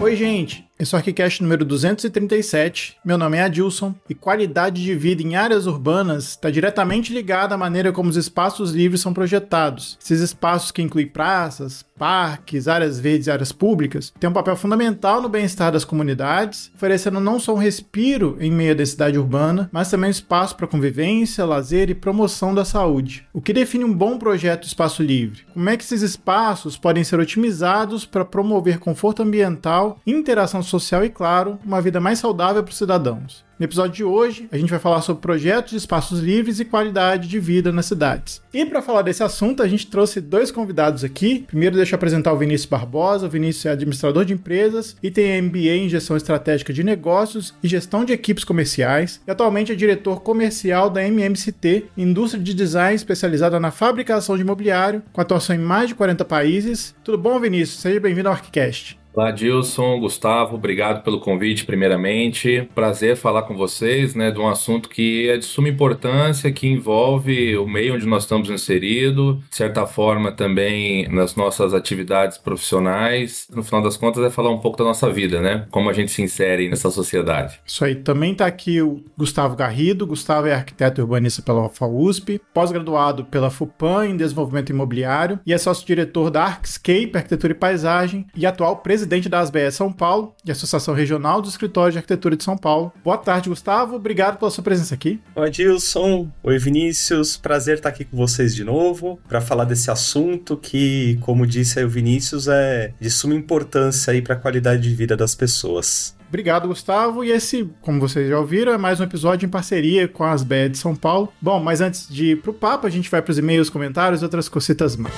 Oi, gente! Esse é o ArchiCast número 237, meu nome é Adilson, e qualidade de vida em áreas urbanas está diretamente ligada à maneira como os espaços livres são projetados. Esses espaços que incluem praças, parques, áreas verdes e áreas públicas têm um papel fundamental no bem-estar das comunidades, oferecendo não só um respiro em meio à densidade urbana, mas também um espaço para convivência, lazer e promoção da saúde. O que define um bom projeto de espaço livre? Como é que esses espaços podem ser otimizados para promover conforto ambiental, interação social e, claro, uma vida mais saudável para os cidadãos. No episódio de hoje, a gente vai falar sobre projetos de espaços livres e qualidade de vida nas cidades. E para falar desse assunto, a gente trouxe dois convidados aqui. Primeiro, deixa eu apresentar o Vinícius Barbosa. O Vinícius é administrador de empresas e tem MBA em Gestão Estratégica de Negócios e Gestão de Equipes Comerciais. E atualmente é diretor comercial da MMCT, indústria de design especializada na fabricação de imobiliário, com atuação em mais de 40 países. Tudo bom, Vinícius? Seja bem-vindo ao ArchiCast. Olá, Adilson, Gustavo, obrigado pelo convite, primeiramente. Prazer falar com vocês, de um assunto que é de suma importância, que envolve o meio onde nós estamos inseridos, de certa forma também nas nossas atividades profissionais. No final das contas, é falar um pouco da nossa vida, como a gente se insere nessa sociedade. Isso aí. Também está aqui o Gustavo Garrido. Gustavo é arquiteto urbanista pela UFAUSP, pós-graduado pela FUPAM em Desenvolvimento Imobiliário e é sócio-diretor da Arcscape, Arquitetura e Paisagem, e atual presidente da ASBEE São Paulo e Associação Regional dos Escritórios de Arquitetura de São Paulo. Boa tarde, Gustavo. Obrigado pela sua presença aqui. Oi, Adilson. Oi, Vinícius. Prazer estar aqui com vocês de novo para falar desse assunto que, como disse aí o Vinícius, é de suma importância aí para a qualidade de vida das pessoas. Obrigado, Gustavo. E esse, como vocês já ouviram, é mais um episódio em parceria com a ASBEE de São Paulo. Bom, mas antes de ir pro papo, a gente vai pros e-mails, comentários e outras cositas mais.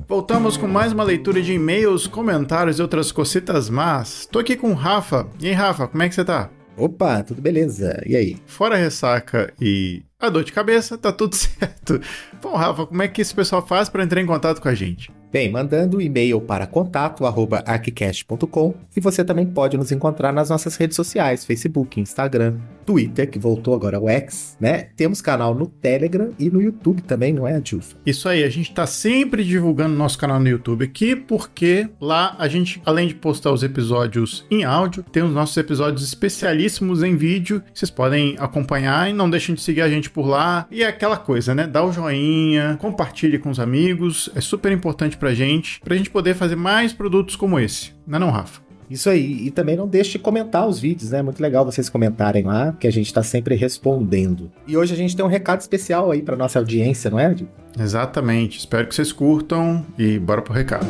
Voltamos com mais uma leitura de e-mails, comentários e outras cositas más. Tô aqui com o Rafa. E aí, Rafa, como é que você tá? Opa, tudo beleza. E aí? Fora a ressaca e a dor de cabeça, tá tudo certo. Bom, Rafa, como é que esse pessoal faz para entrar em contato com a gente? Bem, mandando e-mail para contato@archicast.com, e você também pode nos encontrar nas nossas redes sociais, Facebook, Instagram, Twitter, que voltou agora ao X, Temos canal no Telegram e no YouTube também, não é, Adilson? Isso aí, a gente tá sempre divulgando nosso canal no YouTube aqui, porque lá a gente, além de postar os episódios em áudio, tem os nossos episódios especialíssimos em vídeo, vocês podem acompanhar e não deixem de seguir a gente por lá. E é aquela coisa, dá o joinha, compartilhe com os amigos, é super importante pra gente poder fazer mais produtos como esse, não, Rafa? Isso aí, e também não deixe de comentar os vídeos, Muito legal vocês comentarem lá, que a gente tá sempre respondendo. E hoje a gente tem um recado especial aí pra nossa audiência, não é, Adil? Exatamente, espero que vocês curtam e bora pro recado.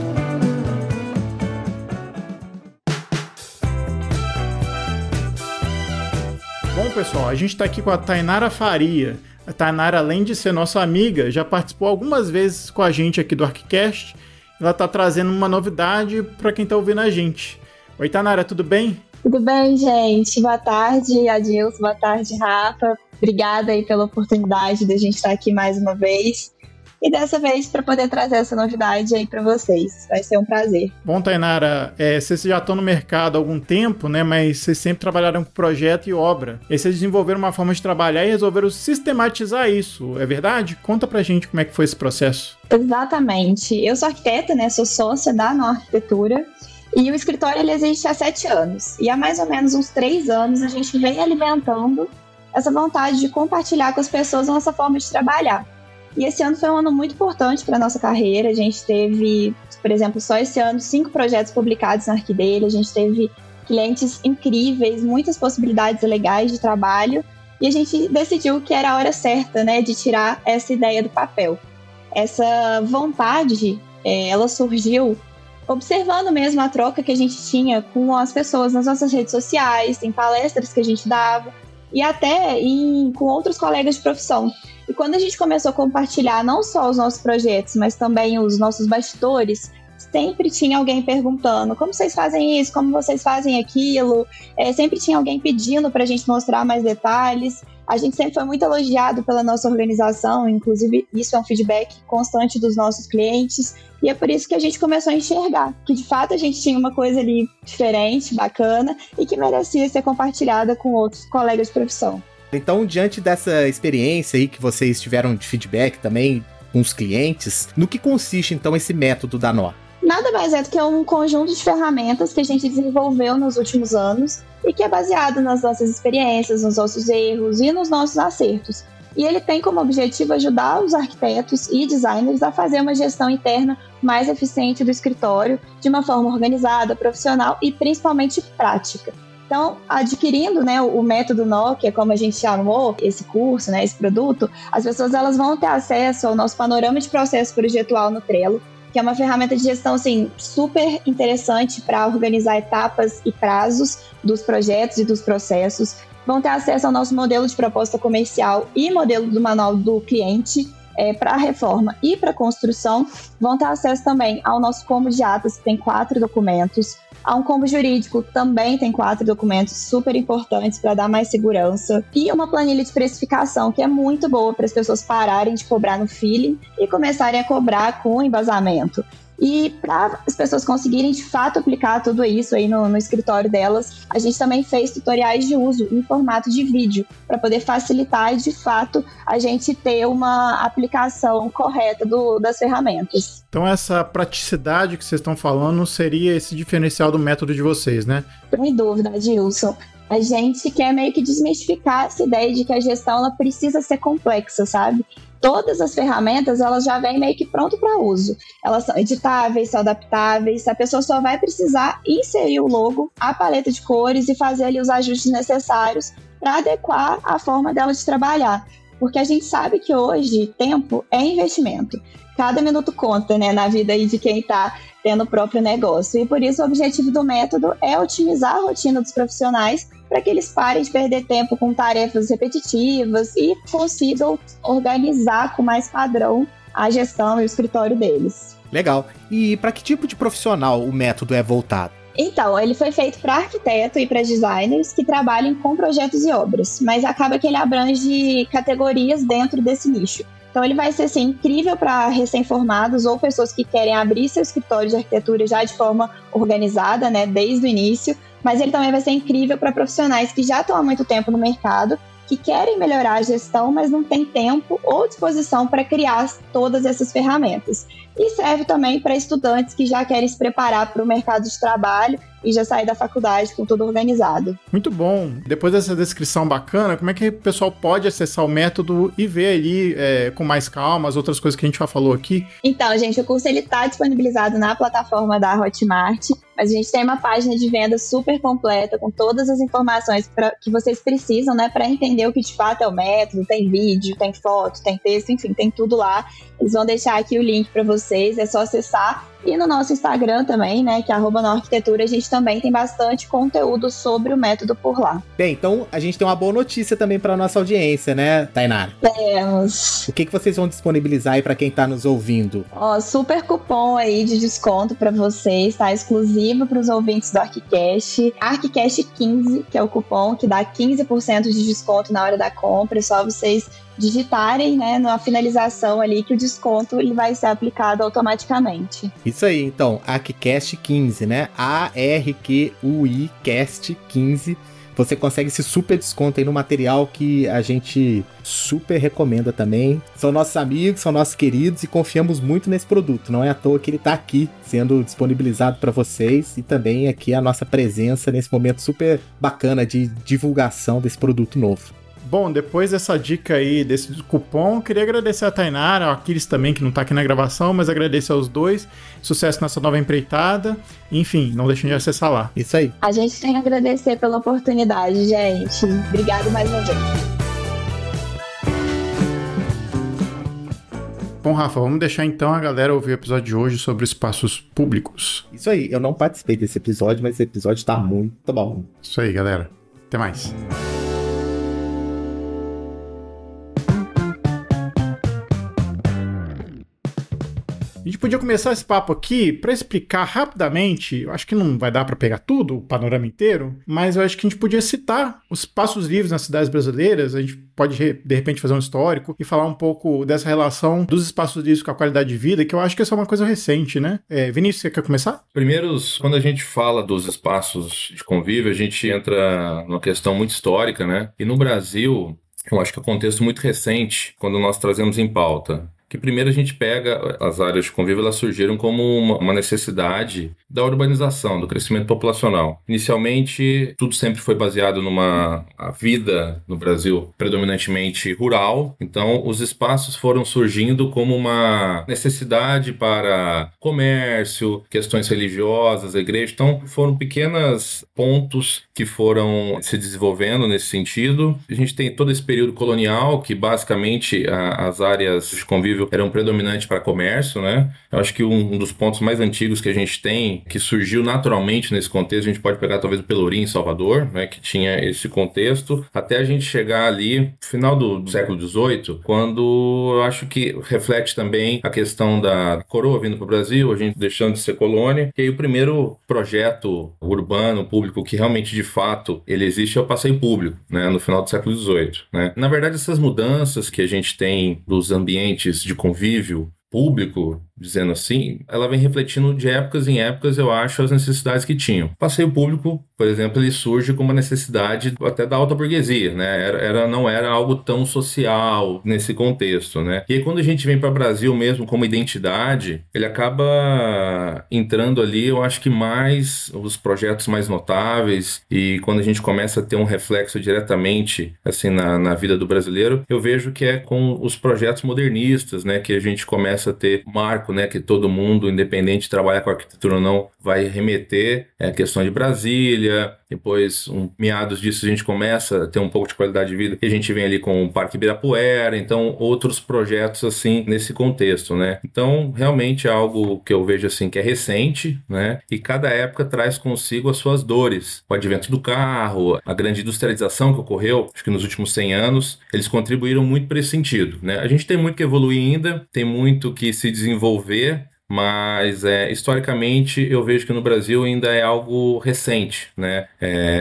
Bom, pessoal, a gente tá aqui com a Tainara Faria. A Tainara, além de ser nossa amiga, já participou algumas vezes com a gente aqui do ArchiCast. Ela tá trazendo uma novidade para quem tá ouvindo a gente. Oi, Tainara, tudo bem? Tudo bem, gente. Boa tarde, Adilson. Boa tarde, Rafa. Obrigada aí pela oportunidade de a gente estar aqui mais uma vez. E dessa vez para poder trazer essa novidade aí para vocês. Vai ser um prazer. Bom, Tainara, vocês já estão no mercado há algum tempo, Mas vocês sempre trabalharam com projeto e obra. E vocês desenvolveram uma forma de trabalhar e resolveram sistematizar isso, é verdade? Conta pra gente como é que foi esse processo. Exatamente. Eu sou arquiteta, Sou sócia da Nó Arquitetura. E o escritório ele existe há 7 anos. E há mais ou menos uns 3 anos a gente vem alimentando essa vontade de compartilhar com as pessoas a nossa forma de trabalhar. E esse ano foi um ano muito importante para a nossa carreira. A gente teve, por exemplo, só esse ano, 5 projetos publicados na Arquidele. A gente teve clientes incríveis, muitas possibilidades legais de trabalho. E a gente decidiu que era a hora certa, de tirar essa ideia do papel. Essa vontade, ela surgiu observando mesmo a troca que a gente tinha com as pessoas nas nossas redes sociais, em palestras que a gente dava e até com outros colegas de profissão. E quando a gente começou a compartilhar não só os nossos projetos, mas também os nossos bastidores, sempre tinha alguém perguntando como vocês fazem isso, como vocês fazem aquilo, sempre tinha alguém pedindo para a gente mostrar mais detalhes. A gente sempre foi muito elogiado pela nossa organização, inclusive isso é um feedback constante dos nossos clientes, e é por isso que a gente começou a enxergar que de fato a gente tinha uma coisa ali diferente, bacana, e que merecia ser compartilhada com outros colegas de profissão. Então, diante dessa experiência aí que vocês tiveram de feedback também com os clientes, no que consiste então esse método da Nó? Nada mais é do que um conjunto de ferramentas que a gente desenvolveu nos últimos anos e que é baseado nas nossas experiências, nos nossos erros e nos nossos acertos. E ele tem como objetivo ajudar os arquitetos e designers a fazer uma gestão interna mais eficiente do escritório, de uma forma organizada, profissional e principalmente prática. Então, adquirindo, né, o método Nó, que é como a gente chamou esse curso, né, esse produto, as pessoas elas vão ter acesso ao nosso panorama de processo projetual no Trello, que é uma ferramenta de gestão assim, super interessante para organizar etapas e prazos dos projetos e dos processos. Vão ter acesso ao nosso modelo de proposta comercial e modelo do manual do cliente para reforma e para construção. Vão ter acesso também ao nosso combo de atas, que tem 4 documentos. Há um combo jurídico, também tem 4 documentos super importantes para dar mais segurança. E uma planilha de precificação, que é muito boa para as pessoas pararem de cobrar no feeling e começarem a cobrar com embasamento. E para as pessoas conseguirem, de fato, aplicar tudo isso aí no escritório delas, a gente também fez tutoriais de uso em formato de vídeo, para poder facilitar e, de fato, a gente ter uma aplicação correta das ferramentas. Então essa praticidade que vocês estão falando seria esse diferencial do método de vocês, né? Sem dúvida, Adilson. A gente quer meio que desmistificar essa ideia de que a gestão ela precisa ser complexa, sabe? Todas as ferramentas, elas já vêm meio que pronto para uso. Elas são editáveis, são adaptáveis, a pessoa só vai precisar inserir o logo, a paleta de cores e fazer ali os ajustes necessários para adequar a forma dela de trabalhar. Porque a gente sabe que hoje tempo é investimento. Cada minuto conta, né, na vida aí de quem está tendo o próprio negócio. E por isso o objetivo do método é otimizar a rotina dos profissionais para que eles parem de perder tempo com tarefas repetitivas e consigam organizar com mais padrão a gestão e o escritório deles. Legal. E para que tipo de profissional o método é voltado? Então, ele foi feito para arquiteto e para designers que trabalham com projetos e obras, mas acaba que ele abrange categorias dentro desse nicho. Então ele vai ser assim, incrível para recém-formados ou pessoas que querem abrir seu escritório de arquitetura já de forma organizada, né, desde o início, mas ele também vai ser incrível para profissionais que já estão há muito tempo no mercado, que querem melhorar a gestão, mas não têm tempo ou disposição para criar todas essas ferramentas. E serve também para estudantes que já querem se preparar para o mercado de trabalho e já sair da faculdade com tudo organizado. Muito bom. Depois dessa descrição bacana, como é que o pessoal pode acessar o método e ver ali com mais calma as outras coisas que a gente já falou aqui? Então, gente, o curso está disponibilizado na plataforma da Hotmart, mas a gente tem uma página de venda super completa com todas as informações que vocês precisam, né, para entender o que de fato é o método. Tem vídeo, tem foto, tem texto, enfim, tem tudo lá. Eles vão deixar aqui o link para vocês, é só acessar. E no nosso Instagram também, né, que é @noarquitetura, a gente também tem bastante conteúdo sobre o método por lá. Bem, então a gente tem uma boa notícia também para nossa audiência, né, Tainara? Temos. O que vocês vão disponibilizar aí para quem tá nos ouvindo? Ó, super cupom aí de desconto para vocês, tá? Exclusivo para os ouvintes do ArchiCast. ArchiCast15, que é o cupom que dá 15% de desconto na hora da compra. É só vocês digitarem, né, na finalização ali que o desconto ele vai ser aplicado automaticamente. Isso aí, então, ArchiCast15, né? ARQUI Cast 15. Você consegue esse super desconto aí no material que a gente super recomenda também. São nossos amigos, são nossos queridos e confiamos muito nesse produto. Não é à toa que ele tá aqui sendo disponibilizado para vocês e também aqui a nossa presença nesse momento super bacana de divulgação desse produto novo. Bom, depois dessa dica aí, desse cupom, queria agradecer a Tainara, ao Aquiles também, que não tá aqui na gravação, mas agradecer aos dois. Sucesso nessa nova empreitada. Enfim, não deixem de acessar lá. Isso aí. A gente tem que agradecer pela oportunidade, gente. Obrigado mais uma vez. Bom, Rafa, vamos deixar então a galera ouvir o episódio de hoje sobre espaços públicos. Isso aí, eu não participei desse episódio, mas esse episódio tá muito bom. Isso aí, galera. Até mais. A gente podia começar esse papo aqui para explicar rapidamente, eu acho que não vai dar para pegar tudo, o panorama inteiro, mas eu acho que a gente podia citar os espaços livres nas cidades brasileiras, a gente pode de repente fazer um histórico e falar um pouco dessa relação dos espaços livres com a qualidade de vida, que eu acho que essa é uma coisa recente, né? Vinícius, você quer começar? Primeiro, quando a gente fala dos espaços de convívio, a gente entra numa questão muito histórica, né? E no Brasil, eu acho que é um contexto muito recente, quando nós trazemos em pauta. Que primeiro a gente pega as áreas de convívio, elas surgiram como uma necessidade da urbanização, do crescimento populacional. Inicialmente, tudo sempre foi baseado a vida no Brasil predominantemente rural, então os espaços foram surgindo como uma necessidade para comércio, questões religiosas, a igreja, então foram pequenos pontos que foram se desenvolvendo nesse sentido. A gente tem todo esse período colonial, que basicamente as áreas de convívio eram predominantes para comércio, né? Eu acho que um dos pontos mais antigos que a gente tem, que surgiu naturalmente nesse contexto, a gente pode pegar talvez o Pelourinho em Salvador, né? Que tinha esse contexto, até a gente chegar ali no final do século XVIII, quando eu acho que reflete também a questão da coroa vindo para o Brasil, a gente deixando de ser colônia, e aí o primeiro projeto urbano, público, que realmente de fato ele existe é o passeio público, né? No final do século XVIII, né? Na verdade, essas mudanças que a gente tem dos ambientes de convívio público, dizendo assim, ela vem refletindo de épocas em épocas, eu acho, as necessidades que tinham. O passeio público, por exemplo, ele surge como uma necessidade até da alta burguesia, né? Não era algo tão social nesse contexto, né? E aí, quando a gente vem para o Brasil mesmo como identidade, ele acaba entrando ali, eu acho que mais os projetos mais notáveis, e quando a gente começa a ter um reflexo diretamente, assim, na vida do brasileiro, eu vejo que é com os projetos modernistas, né? Que a gente começa a ter marco, né, que todo mundo, independente de trabalhar com arquitetura ou não, vai remeter a questão de Brasília. Depois, meados disso, a gente começa a ter um pouco de qualidade de vida, e a gente vem ali com o Parque Ibirapuera, então outros projetos assim nesse contexto, né? Então, realmente é algo que eu vejo assim que é recente, né? E cada época traz consigo as suas dores. O advento do carro, a grande industrialização que ocorreu, acho que nos últimos 100 anos, eles contribuíram muito para esse sentido, né? A gente tem muito que evoluir ainda, tem muito que se desenvolver, mas historicamente eu vejo que no Brasil ainda é algo recente, né?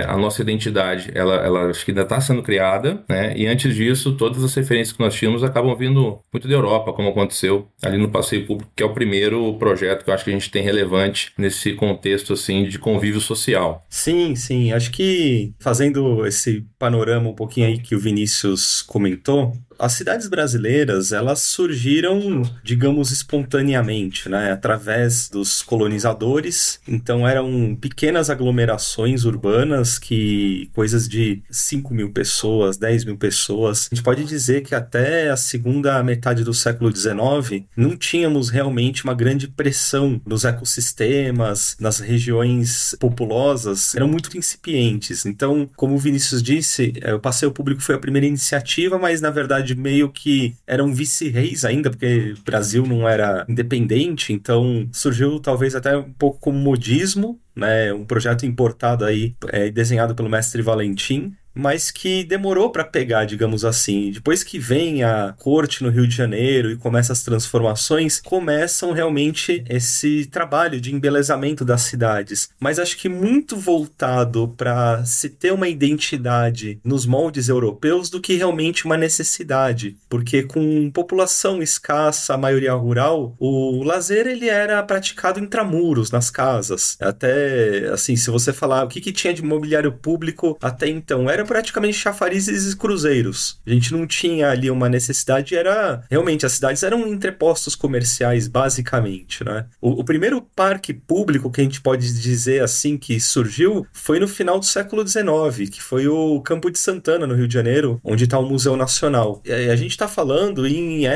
A nossa identidade, ela acho que ainda está sendo criada, né? E antes disso, todas as referências que nós tínhamos acabam vindo muito da Europa, como aconteceu ali no Passeio Público, que é o primeiro projeto que eu acho que a gente tem relevante nesse contexto assim de convívio social. Sim, sim. Acho que fazendo esse panorama um pouquinho aí que o Vinícius comentou, as cidades brasileiras, elas surgiram, digamos, espontaneamente, né? Através dos colonizadores. Então, eram pequenas aglomerações urbanas coisas de 5 mil pessoas, 10 mil pessoas. A gente pode dizer que até a segunda metade do século XIX, não tínhamos realmente uma grande pressão nos ecossistemas, nas regiões populosas, eram muito incipientes. Então, como o Vinícius disse, o passeio público foi a primeira iniciativa, mas, na verdade, meio que eram vice-reis ainda, porque o Brasil não era independente, então surgiu talvez até um pouco como modismo, né? Um projeto importado aí, desenhado pelo mestre Valentim, mas que demorou para pegar, digamos assim. Depois que vem a corte no Rio de Janeiro e começa as transformações, começam realmente esse trabalho de embelezamento das cidades. Mas acho que muito voltado para se ter uma identidade nos moldes europeus do que realmente uma necessidade. Porque com população escassa, a maioria rural, o lazer ele era praticado intramuros, nas casas. Até, assim, se você falar o que tinha de mobiliário público até então, era praticamente chafarizes e cruzeiros. A gente não tinha ali uma necessidade, realmente as cidades eram entrepostos comerciais, basicamente, né? O primeiro parque público que a gente pode dizer assim que surgiu foi no final do século XIX, que foi o Campo de Santana, no Rio de Janeiro, onde está o Museu Nacional. E a gente está falando em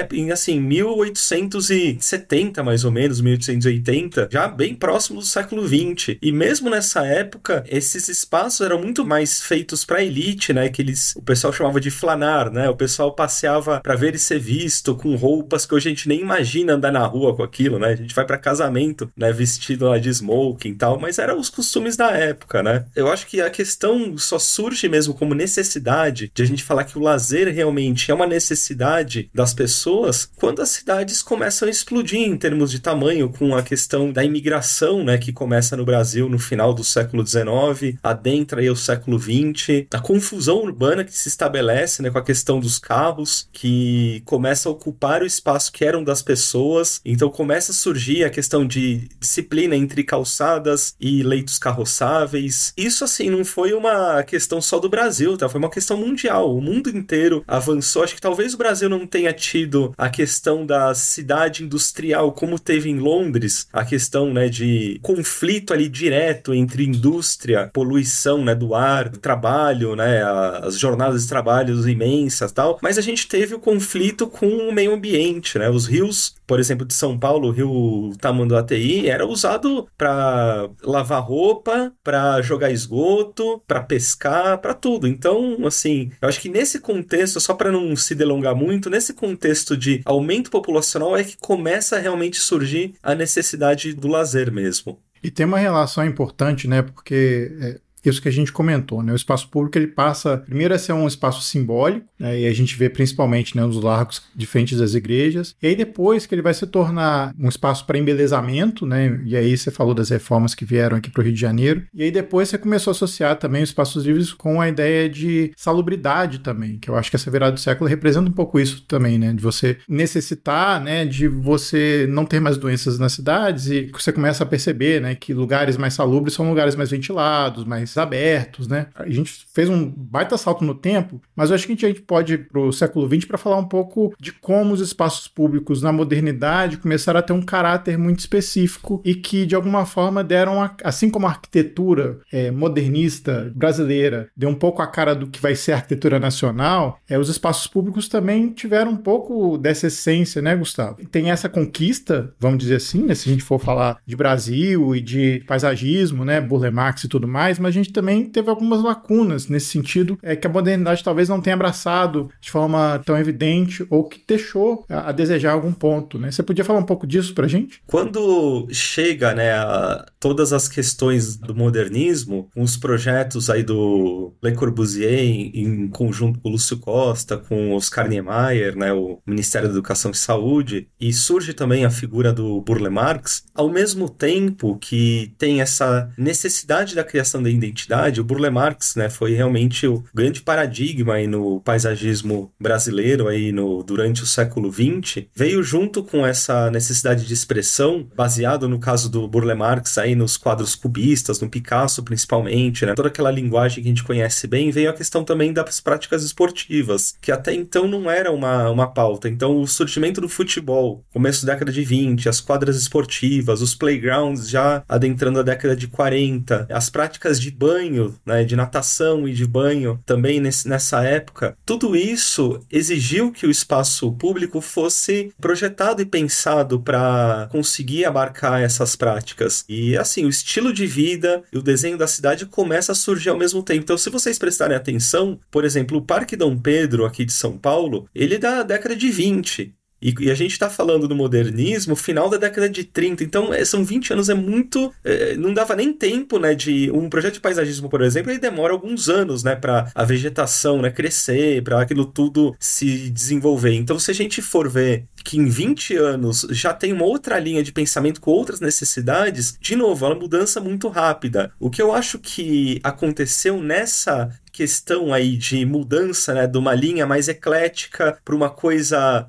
1870, mais ou menos, 1880, já bem próximo do século XX. E mesmo nessa época, esses espaços eram muito mais feitos para elite, né, que o pessoal chamava de flanar, né, o pessoal passeava pra ver e ser visto com roupas que hoje a gente nem imagina andar na rua com aquilo, né, a gente vai pra casamento, né, vestido lá de smoking e tal, mas eram os costumes da época, né. Eu acho que a questão só surge mesmo como necessidade de a gente falar que o lazer realmente é uma necessidade das pessoas quando as cidades começam a explodir em termos de tamanho, com a questão da imigração, né, que começa no Brasil no final do século XIX, adentra aí o século XX, a confusão urbana que se estabelece, né, com a questão dos carros, que começa a ocupar o espaço que eram das pessoas, então começa a surgir a questão de disciplina entre calçadas e leitos carroçáveis. Isso, assim, não foi uma questão só do Brasil, tá? Foi uma questão mundial, o mundo inteiro avançou. Acho que talvez o Brasil não tenha tido a questão da cidade industrial como teve em Londres, a questão, né, de conflito ali direto entre indústria, poluição, né, do ar, trabalho, né, as jornadas de trabalho imensas e tal, mas a gente teve o conflito com o meio ambiente, né, os rios, por exemplo, de São Paulo, o rio Tamanduateí era usado para lavar roupa, para jogar esgoto, para pescar, para tudo. Então, assim, eu acho que nesse contexto, só para não se delongar muito, nesse contexto de aumento populacional é que começa a realmente surgir a necessidade do lazer mesmo. E tem uma relação importante, né? Porque isso que a gente comentou, né? O espaço público, ele passa, primeiro, a ser um espaço simbólico, né? E a gente vê principalmente, né, nos largos de frente das igrejas, e aí depois que ele vai se tornar um espaço para embelezamento, né? E aí você falou das reformas que vieram aqui para o Rio de Janeiro, e aí depois você começou a associar também os espaços livres com a ideia de salubridade também, que eu acho que essa virada do século representa um pouco isso também, né? De você necessitar, né, de você não ter mais doenças nas cidades, e você começa a perceber, né, que lugares mais salubres são lugares mais ventilados, mais abertos, né? A gente fez um baita salto no tempo, mas eu acho que a gente pode ir para o século XX para falar um pouco de como os espaços públicos na modernidade começaram a ter um caráter muito específico e que, de alguma forma, deram, assim como a arquitetura modernista brasileira deu um pouco a cara do que vai ser a arquitetura nacional, os espaços públicos também tiveram um pouco dessa essência, né, Gustavo? Tem essa conquista, vamos dizer assim, né, se a gente for falar de Brasil e de paisagismo, né, Burle Marx e tudo mais, mas a gente também teve algumas lacunas nesse sentido, que a modernidade talvez não tenha abraçado de forma tão evidente ou que deixou a desejar algum ponto, né? Você podia falar um pouco disso pra gente? Quando chega, né, a todas as questões do modernismo, com os projetos aí do Le Corbusier em conjunto com o Lúcio Costa, com Oscar Niemeyer, né, o Ministério da Educação e Saúde, e surge também a figura do Burle Marx, ao mesmo tempo que tem essa necessidade da criação da identidade, o Burle Marx, né, foi realmente o grande paradigma aí no paisagismo brasileiro aí durante o século XX, veio junto com essa necessidade de expressão, baseado no caso do Burle Marx aí nos quadros cubistas, no Picasso principalmente, né, toda aquela linguagem que a gente conhece bem, veio a questão também das práticas esportivas, que até então não era uma pauta. Então o surgimento do futebol, começo da década de 20, as quadras esportivas, os playgrounds já adentrando a década de 40, as práticas de banho, né, de natação e de banho também nessa época, tudo isso exigiu que o espaço público fosse projetado e pensado para conseguir abarcar essas práticas. E assim, o estilo de vida e o desenho da cidade começa a surgir ao mesmo tempo. Então, se vocês prestarem atenção, por exemplo, o Parque Dom Pedro aqui de São Paulo, ele é da década de 20. E a gente está falando do modernismo, final da década de 30, então são 20 anos, muito... não dava nem tempo, né, de... Um projeto de paisagismo, por exemplo, ele demora alguns anos, né, para a vegetação, né, crescer, para aquilo tudo se desenvolver. Então, se a gente for ver que em 20 anos já tem uma outra linha de pensamento com outras necessidades, de novo, é uma mudança muito rápida. O que eu acho que aconteceu nessa questão aí de mudança, né, de uma linha mais eclética para uma coisa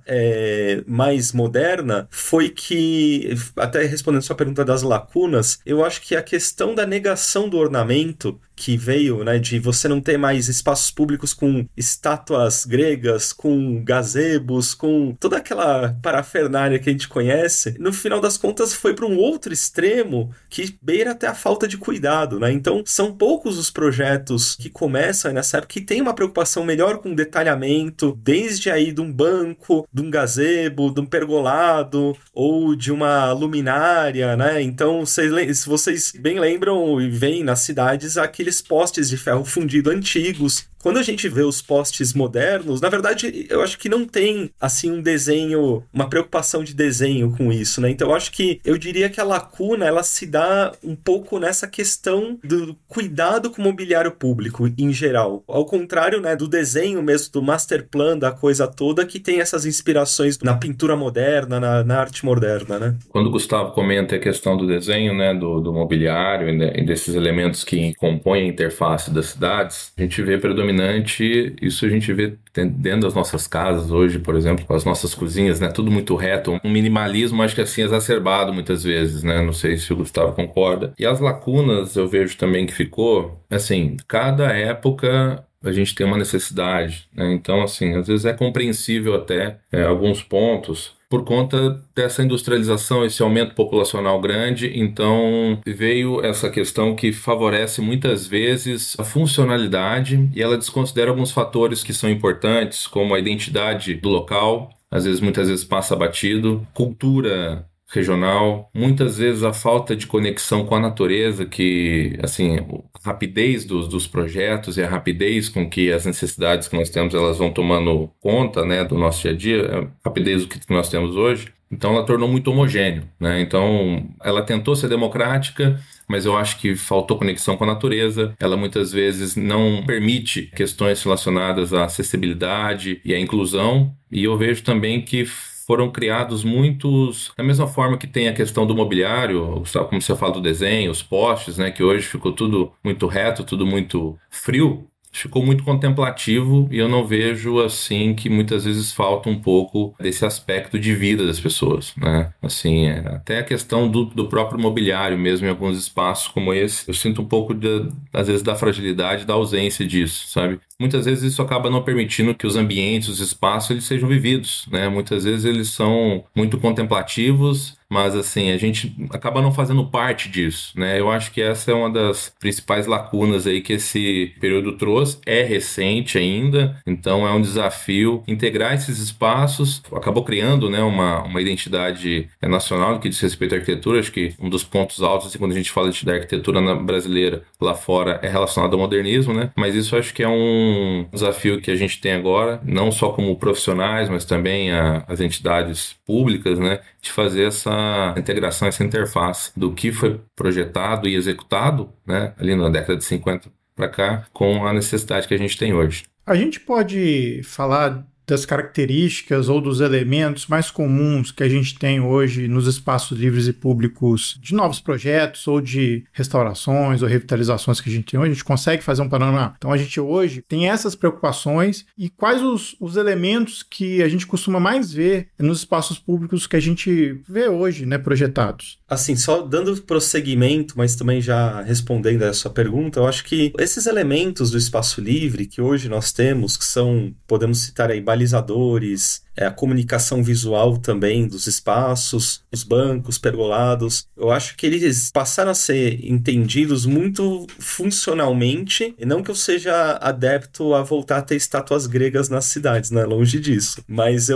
mais moderna, foi que, até respondendo sua pergunta das lacunas, eu acho que a questão da negação do ornamento que veio, né, de você não ter mais espaços públicos com estátuas gregas, com gazebos, com toda aquela parafernália que a gente conhece, no final das contas foi para um outro extremo que beira até a falta de cuidado, né? Então, são poucos os projetos que começam nessa época que tem uma preocupação melhor com detalhamento, desde aí de um banco, de um gazebo, de um pergolado, ou de uma luminária, né? Então, se vocês bem lembram e veem nas cidades aqueles postes de ferro fundido antigos, quando a gente vê os postes modernos, na verdade, eu acho que não tem, assim, um desenho, uma preocupação de desenho com isso, né? Então, eu diria que a lacuna, ela se dá um pouco nessa questão do cuidado com o mobiliário público, em geral. Ao contrário, né, do desenho mesmo, do master plan, da coisa toda, que tem essas inspirações na pintura moderna, na arte moderna, né? Quando o Gustavo comenta a questão do desenho, né, do mobiliário e desses elementos que compõem a interface das cidades, a gente vê predominante, isso a gente vê dentro das nossas casas hoje, por exemplo, com as nossas cozinhas, né, tudo muito reto, um minimalismo, acho que assim, exacerbado muitas vezes, né, não sei se o Gustavo concorda. E as lacunas, eu vejo também que ficou, assim, cada época a gente tem uma necessidade, né? Então, assim, às vezes é compreensível até alguns pontos, por conta dessa industrialização, esse aumento populacional grande, então veio essa questão que favorece muitas vezes a funcionalidade e ela desconsidera alguns fatores que são importantes, como a identidade do local, muitas vezes passa batido, cultura regional, muitas vezes a falta de conexão com a natureza, que, assim, a rapidez dos projetos e a rapidez com que as necessidades que nós temos, elas vão tomando conta, né, do nosso dia a dia, a rapidez do que nós temos hoje, então ela tornou muito homogêneo, né, então ela tentou ser democrática, mas eu acho que faltou conexão com a natureza, ela muitas vezes não permite questões relacionadas à acessibilidade e à inclusão, e eu vejo também que foram criados muitos, da mesma forma que tem a questão do mobiliário, como você fala do desenho, os postes, né, que hoje ficou tudo muito reto, tudo muito frio, ficou muito contemplativo e eu não vejo, assim, que muitas vezes falta um pouco desse aspecto de vida das pessoas, né? Assim, até a questão do próprio mobiliário mesmo em alguns espaços como esse, eu sinto um pouco, às vezes, da fragilidade, da ausência disso, sabe? Muitas vezes isso acaba não permitindo que os ambientes, os espaços, eles sejam vividos, né? Muitas vezes eles são muito contemplativos, mas assim, a gente acaba não fazendo parte disso, né? Eu acho que essa é uma das principais lacunas aí que esse período trouxe, é recente ainda, então é um desafio integrar esses espaços, acabou criando, né, uma identidade nacional no que diz respeito à arquitetura, acho que um dos pontos altos, assim, quando a gente fala da arquitetura brasileira lá fora, é relacionado ao modernismo, né? Mas isso acho que é um desafio que a gente tem agora, não só como profissionais, mas também as entidades públicas, né, de fazer essa integração, essa interface do que foi projetado e executado, né, ali na década de 50 para cá, com a necessidade que a gente tem hoje. A gente pode falar das características ou dos elementos mais comuns que a gente tem hoje nos espaços livres e públicos de novos projetos ou de restaurações ou revitalizações que a gente tem hoje, a gente consegue fazer um panorama. Então a gente hoje tem essas preocupações e quais os elementos que a gente costuma mais ver nos espaços públicos que a gente vê hoje, né, projetados. Assim, só dando prosseguimento, mas também já respondendo a sua pergunta, eu acho que esses elementos do espaço livre que hoje nós temos, que são, podemos citar aí, balizadores, a comunicação visual também dos espaços, os bancos, pergolados. Eu acho que eles passaram a ser entendidos muito funcionalmente, e não que eu seja adepto a voltar a ter estátuas gregas nas cidades, né? Longe disso. Mas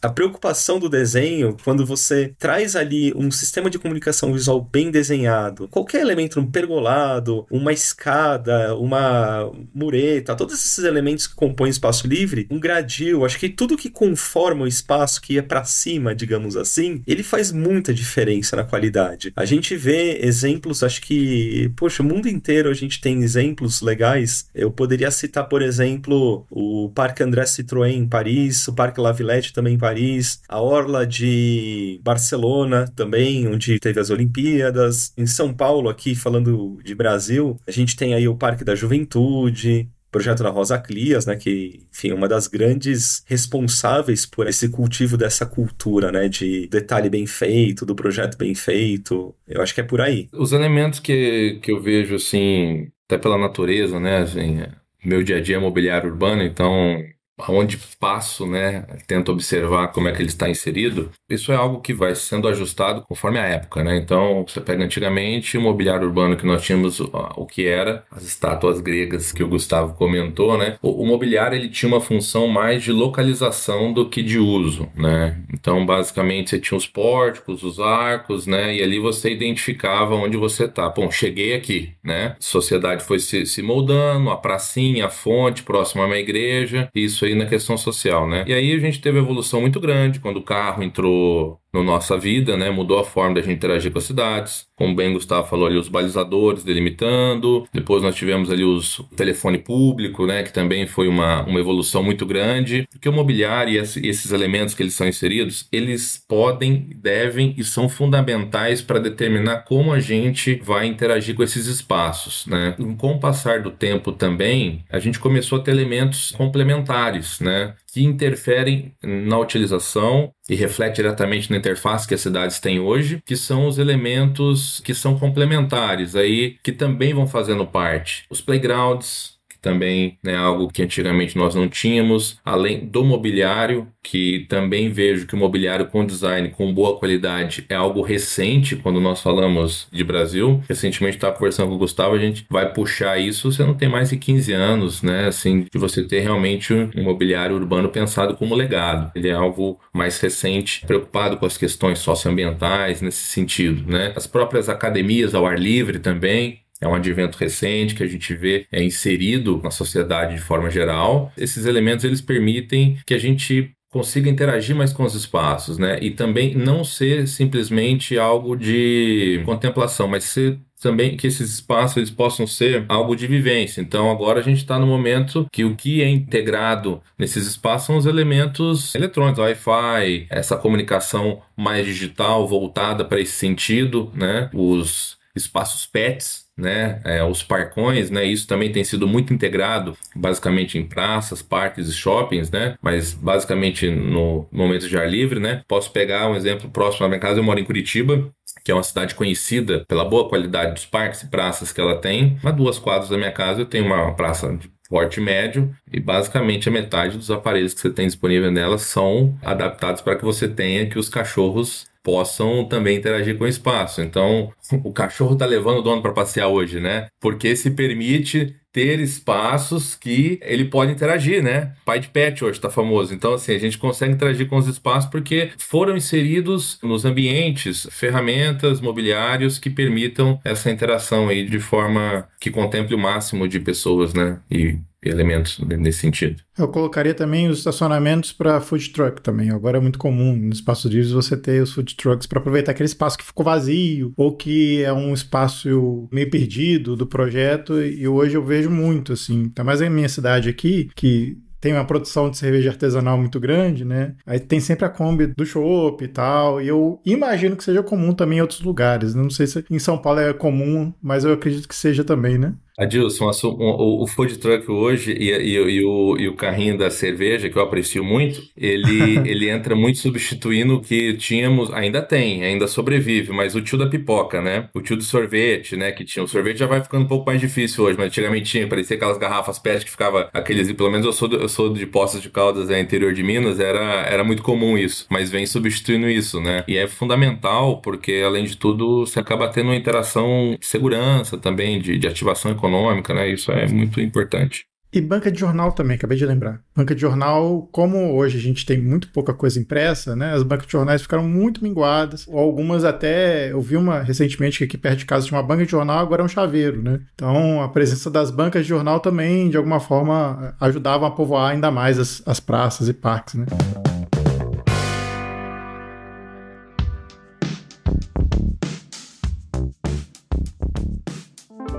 a preocupação do desenho, quando você traz ali um sistema de comunicação visual bem desenhado, qualquer elemento, um pergolado, uma escada, uma mureta, todos esses elementos que compõem espaço livre, um gradil, acho que tudo que conforma o espaço, que ia para cima, digamos assim, ele faz muita diferença na qualidade. A gente vê exemplos, acho que, poxa, o mundo inteiro a gente tem exemplos legais. Eu poderia citar, por exemplo, o Parque André Citroën em Paris, o Parque La Villette também em Paris, a Orla de Barcelona também, onde teve as Olimpíadas. Em São Paulo, aqui falando de Brasil, a gente tem aí o Parque da Juventude, projeto da Rosa Clias, né, que, enfim, é uma das grandes responsáveis por esse cultivo dessa cultura, né, de detalhe bem feito, do projeto bem feito. Eu acho que é por aí. Os elementos que eu vejo, assim, até pela natureza, né, assim, meu dia a dia é mobiliário urbano, então aonde passo, né, tento observar como é que ele está inserido, isso é algo que vai sendo ajustado conforme a época, né? Então, você pega antigamente o mobiliário urbano que nós tínhamos, o que era as estátuas gregas que o Gustavo comentou, né? O mobiliário, ele tinha uma função mais de localização do que de uso, né? Então, basicamente, você tinha os pórticos, os arcos, né? E ali você identificava onde você tá. Bom, cheguei aqui, né? A sociedade foi se moldando, a pracinha, a fonte, próxima a uma igreja, isso aí na questão social, né? E aí a gente teve uma evolução muito grande quando o carro entrou na nossa vida, né? Mudou a forma da gente interagir com as cidades. Como bem Gustavo falou ali, os balizadores delimitando. Depois nós tivemos ali o telefone público, né? Que também foi uma evolução muito grande. Porque o mobiliário e esses elementos que eles são inseridos, eles podem, devem e são fundamentais para determinar como a gente vai interagir com esses espaços, né? Com o passar do tempo também, a gente começou a ter elementos complementares, né? Que interferem na utilização e reflete diretamente na interface que as cidades têm hoje, que são os elementos que são complementares aí, que também vão fazendo parte. Os playgrounds, que também é algo que antigamente nós não tínhamos, além do mobiliário, que também vejo que o mobiliário com design com boa qualidade é algo recente quando nós falamos de Brasil. Recentemente estava conversando com o Gustavo, a gente vai puxar isso, você não tem mais de 15 anos, né, assim, de você ter realmente um mobiliário urbano pensado como legado. Ele é algo mais recente, preocupado com as questões socioambientais nesse sentido, né. As próprias academias ao ar livre também, é um advento recente que a gente vê inserido na sociedade de forma geral. Esses elementos, eles permitem que a gente consiga interagir mais com os espaços, né? E também não ser simplesmente algo de contemplação, mas ser também que esses espaços eles possam ser algo de vivência. Então agora a gente está no momento que o que é integrado nesses espaços são os elementos eletrônicos, Wi-Fi, essa comunicação mais digital voltada para esse sentido, né? Os espaços PETs, né, os parcões, né, isso também tem sido muito integrado basicamente em praças, parques e shoppings, né, mas basicamente no momento de ar livre, né. Posso pegar um exemplo próximo da minha casa, eu moro em Curitiba, que é uma cidade conhecida pela boa qualidade dos parques e praças que ela tem. A 2 quadras da minha casa eu tenho uma praça de porte médio e basicamente a metade dos aparelhos que você tem disponível nela são adaptados para que você tenha que os cachorros possam também interagir com o espaço. Então, o cachorro está levando o dono para passear hoje, né? Porque se permite ter espaços que ele pode interagir, né? Pai de pet hoje está famoso. Então, assim, a gente consegue interagir com os espaços porque foram inseridos nos ambientes ferramentas, mobiliários que permitam essa interação aí de forma que contemple o máximo de pessoas, né? E elementos nesse sentido. Eu colocaria também os estacionamentos para food truck também. Agora é muito comum nos espaços livres você ter os food trucks para aproveitar aquele espaço que ficou vazio ou que é um espaço meio perdido do projeto, e hoje eu vejo muito, assim, tá mais em minha cidade aqui, que tem uma produção de cerveja artesanal muito grande, né? Aí tem sempre a Kombi do chopp e tal, e eu imagino que seja comum também em outros lugares. Não sei se em São Paulo é comum, mas eu acredito que seja também, né? Adilson, o food truck hoje e o carrinho da cerveja, que eu aprecio muito, ele entra muito substituindo o que tínhamos, ainda sobrevive, mas o tio da pipoca, né? O tio do sorvete, né? Que tinha o sorvete já vai ficando um pouco mais difícil hoje, mas antigamente tinha, parecia aquelas garrafas PET que ficava aqueles, pelo menos eu sou de Poços de Caldas, interior de Minas, era muito comum isso, mas vem substituindo isso, né? E é fundamental porque, além de tudo, você acaba tendo uma interação de segurança também, de ativação econômica, né? Isso é muito importante. E banca de jornal também, acabei de lembrar. Banca de jornal, como hoje a gente tem muito pouca coisa impressa, né? As bancas de jornais ficaram muito minguadas. Ou algumas até, eu vi uma recentemente que aqui perto de casa tinha uma banca de jornal, agora é um chaveiro, né? Então a presença das bancas de jornal também, de alguma forma, ajudavam a povoar ainda mais as praças e parques, né?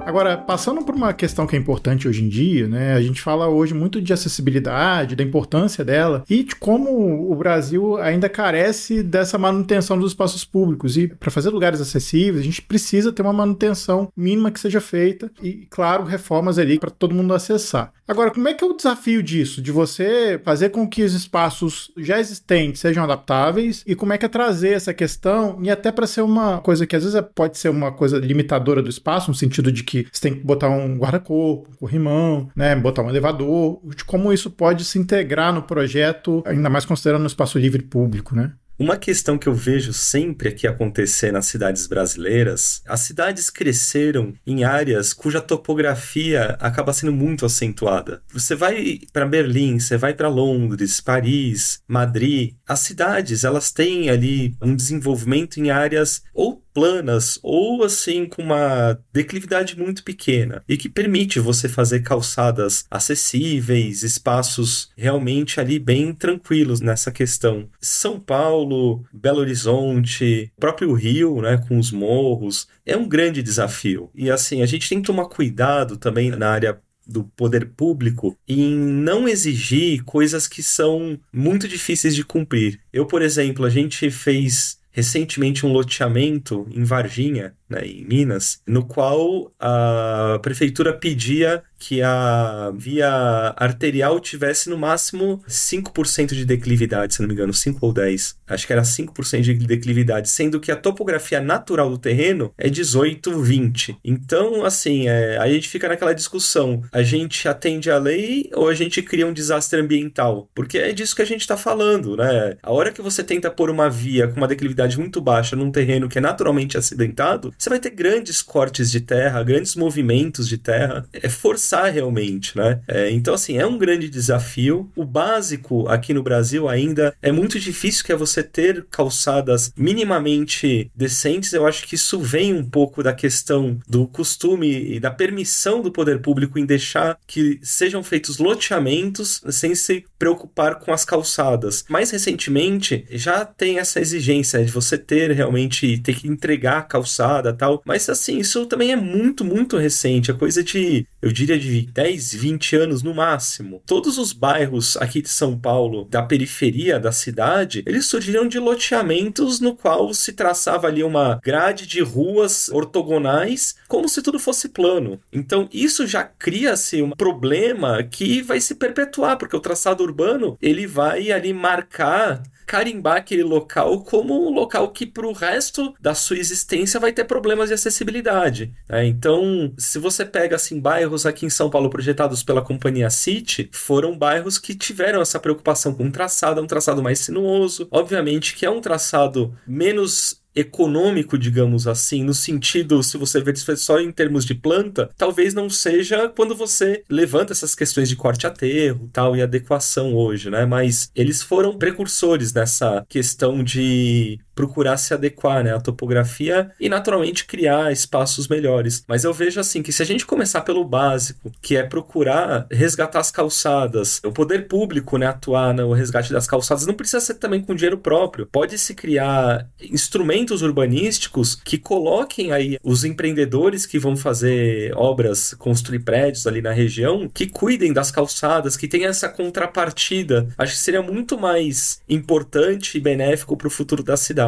Agora, passando por uma questão que é importante hoje em dia, né? A gente fala hoje muito de acessibilidade, da importância dela e de como o Brasil ainda carece dessa manutenção dos espaços públicos. E para fazer lugares acessíveis, a gente precisa ter uma manutenção mínima que seja feita e, claro, reformas ali para todo mundo acessar. Agora, como é que é o desafio disso? De você fazer com que os espaços já existentes sejam adaptáveis e como é que é trazer essa questão e até para ser uma coisa que às vezes pode ser uma coisa limitadora do espaço, no sentido de que de você tem que botar um guarda-corpo, um corrimão, né, botar um elevador, de como isso pode se integrar no projeto, ainda mais considerando o espaço livre público, né? Uma questão que eu vejo sempre aqui acontecer nas cidades brasileiras, as cidades cresceram em áreas cuja topografia acaba sendo muito acentuada. Você vai para Berlim, você vai para Londres, Paris, Madrid, as cidades, elas têm ali um desenvolvimento em áreas ou planas ou assim com uma declividade muito pequena e que permite você fazer calçadas acessíveis, espaços realmente ali bem tranquilos nessa questão. São Paulo, Belo Horizonte, próprio Rio, né, com os morros, é um grande desafio. E assim, a gente tem que tomar cuidado também na área do poder público em não exigir coisas que são muito difíceis de cumprir. Eu, por exemplo, a gente fez recentemente um loteamento em Varginha, né, em Minas, no qual a prefeitura pedia que a via arterial tivesse no máximo 5% de declividade, se não me engano, 5 ou 10. Acho que era 5% de declividade, sendo que a topografia natural do terreno é 18, 20. Então, assim, aí a gente fica naquela discussão, a gente atende à lei ou a gente cria um desastre ambiental? Porque é disso que a gente está falando, né? A hora que você tenta pôr uma via com uma declividade muito baixa num terreno que é naturalmente acidentado, você vai ter grandes cortes de terra, grandes movimentos de terra, é forçar realmente, né? Então, assim, é um grande desafio. O básico aqui no Brasil ainda é muito difícil, que é você ter calçadas minimamente decentes. Eu acho que isso vem um pouco da questão do costume e da permissão do poder público em deixar que sejam feitos loteamentos sem se preocupar com as calçadas. Mais recentemente, já tem essa exigência de você ter que entregar a calçada e tal, mas assim, isso também é muito, muito recente, é coisa de, eu diria, de 10, 20 anos no máximo. Todos os bairros aqui de São Paulo, da periferia da cidade, eles surgiram de loteamentos no qual se traçava ali uma grade de ruas ortogonais, como se tudo fosse plano. Então, isso já cria-se um problema que vai se perpetuar, porque o traçado urbano, ele vai ali carimbar aquele local como um local que para o resto da sua existência vai ter problemas de acessibilidade. Então, se você pega assim, bairros aqui em São Paulo projetados pela companhia City, foram bairros que tiveram essa preocupação com o traçado, é um traçado mais sinuoso, obviamente que é um traçado menos econômico, digamos assim, no sentido, se você ver isso só em termos de planta, talvez não seja quando você levanta essas questões de corte a aterro tal, e adequação hoje, né? Mas eles foram precursores nessa questão de procurar se adequar, né, à topografia e naturalmente criar espaços melhores. Mas eu vejo assim que se a gente começar pelo básico, que é procurar resgatar as calçadas, o poder público, né, atuar no resgate das calçadas, não precisa ser também com dinheiro próprio. Pode se criar instrumentos urbanísticos que coloquem aí os empreendedores que vão fazer obras, construir prédios ali na região, que cuidem das calçadas, que tenham essa contrapartida. Acho que seria muito mais importante e benéfico para o futuro da cidade.